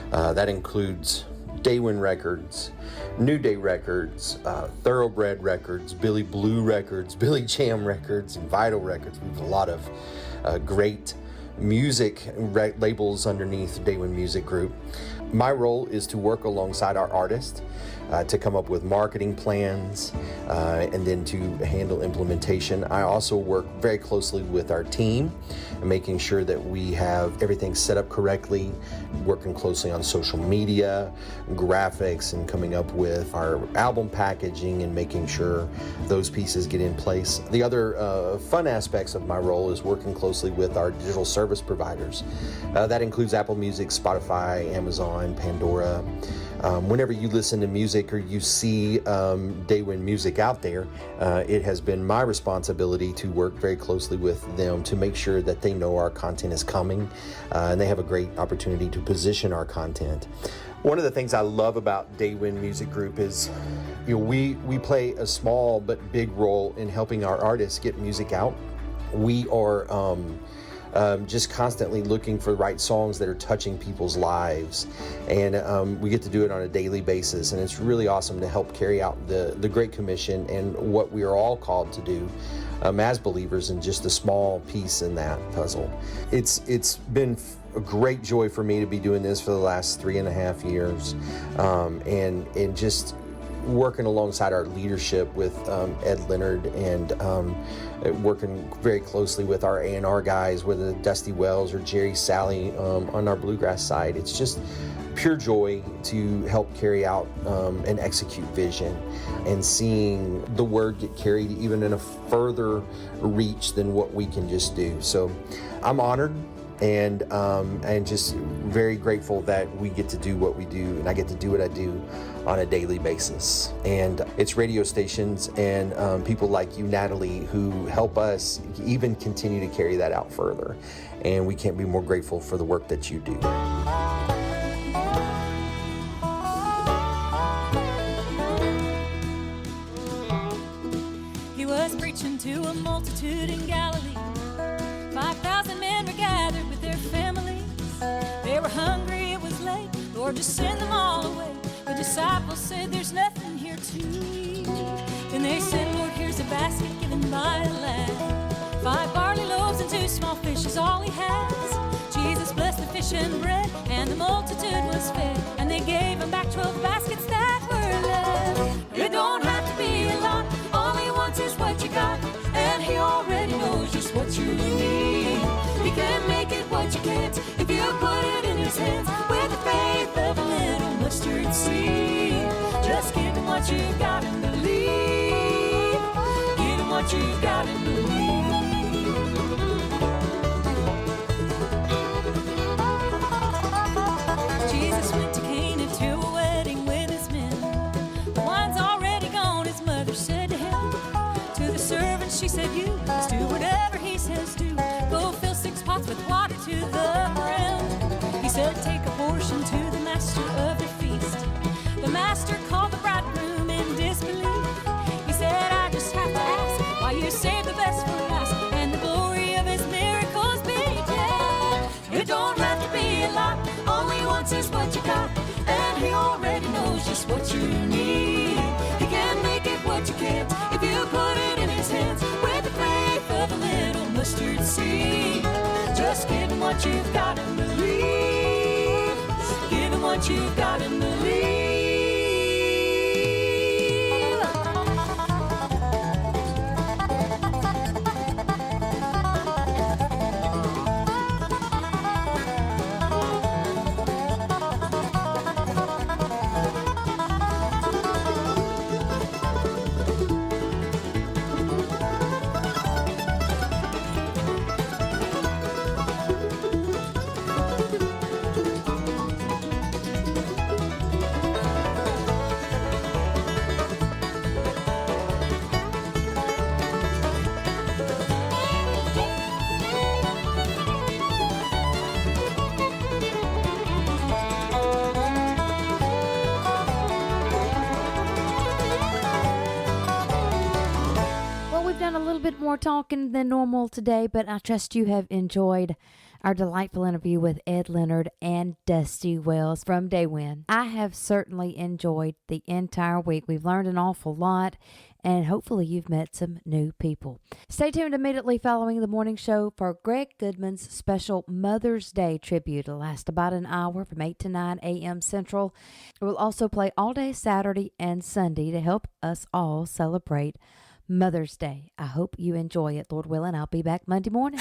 That includes Daywind Records, New Day Records, Thoroughbred Records, Billy Blue Records, Billy Jam Records, and Vital Records. We have a lot of great music labels underneath Daywind Music Group. My role is to work alongside our artists to come up with marketing plans and then to handle implementation. I also work very closely with our team, making sure that we have everything set up correctly, working closely on social media, graphics, and coming up with our album packaging and making sure those pieces get in place. The other fun aspects of my role is working closely with our digital service providers. That includes Apple Music, Spotify, Amazon, Pandora. Whenever you listen to music or you see Daywind music out there, it has been my responsibility to work very closely with them to make sure that they know our content is coming and they have a great opportunity to position our content. One of the things I love about Daywind Music Group is, we play a small but big role in helping our artists get music out. We are just constantly looking for the right songs that are touching people's lives, and we get to do it on a daily basis, and it's really awesome to help carry out the Great Commission and what we are all called to do as believers, and just a small piece in that puzzle. It's been a great joy for me to be doing this for the last 3.5 years, and just working alongside our leadership with Ed Leonard, and working very closely with our A&R guys, whether Dusty Wells or Jerry Sally on our bluegrass side. It's just pure joy to help carry out and execute vision, and seeing the word get carried even in a further reach than what we can just do. So I'm honored and just very grateful that we get to do what we do, and I get to do what I do on a daily basis. And it's radio stations and people like you, Natalie, who help us even continue to carry that out further. And we can't be more grateful for the work that you do. He was preaching to a multitude in Galilee. 5,000 men were gathered with their families. They were hungry, it was late. Lord, just send them all away. The disciples said, there's nothing here to eat. Then they said, Lord, here's a basket given by a lad. 5 barley loaves and 2 small fish is all he has. Jesus blessed the fish and bread, and the multitude was fed. And they gave him back 12 baskets that were left. It don't have to be a lot, all he wants is what you got. And he already knows just what you need. He can make it what you can't if you put it in his hands with the faith of a little mustard seed. Just give him what you got and believe. Give him what you got and believe. Jesus went to Cana to a wedding with his men. The wine's already gone, his mother said to him. To the servant she said, you must do whatever he says do. Go fill 6 pots with water to the brim. He said, take a portion to the master of the feast. The master called the bridegroom in disbelief. He said, I just have to ask why you saved the best for last, and the glory of his miracles be yeah. It don't have to be a lot, all he wants is what you got, and he already knows just what you need. He can make it what you can't if you put it in his hands with the faith of a little mustard seed. Just give him what you've got and believe. Give him what you've got and believe. done a little bit more talking than normal today, but I trust you have enjoyed our delightful interview with Ed Leonard and Dusty Wells from Daywind. I have certainly enjoyed the entire week. We've learned an awful lot, and hopefully you've met some new people. Stay tuned immediately following the morning show for Greg Goodman's special Mother's Day tribute. It'll last about an hour from 8 to 9 a.m. Central. It will also play all day Saturday and Sunday to help us all celebrate Mother's Day. I hope you enjoy it. Lord willing, I'll be back Monday morning.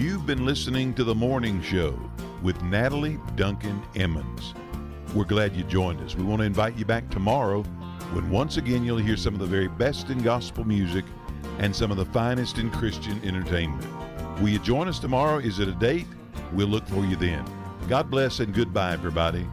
You've been listening to The Morning Show with Natalie Duncan-Emmons. We're glad you joined us. We want to invite you back tomorrow when once again you'll hear some of the very best in gospel music and some of the finest in Christian entertainment. Will you join us tomorrow? Is it a date? We'll look for you then. God bless and goodbye, everybody.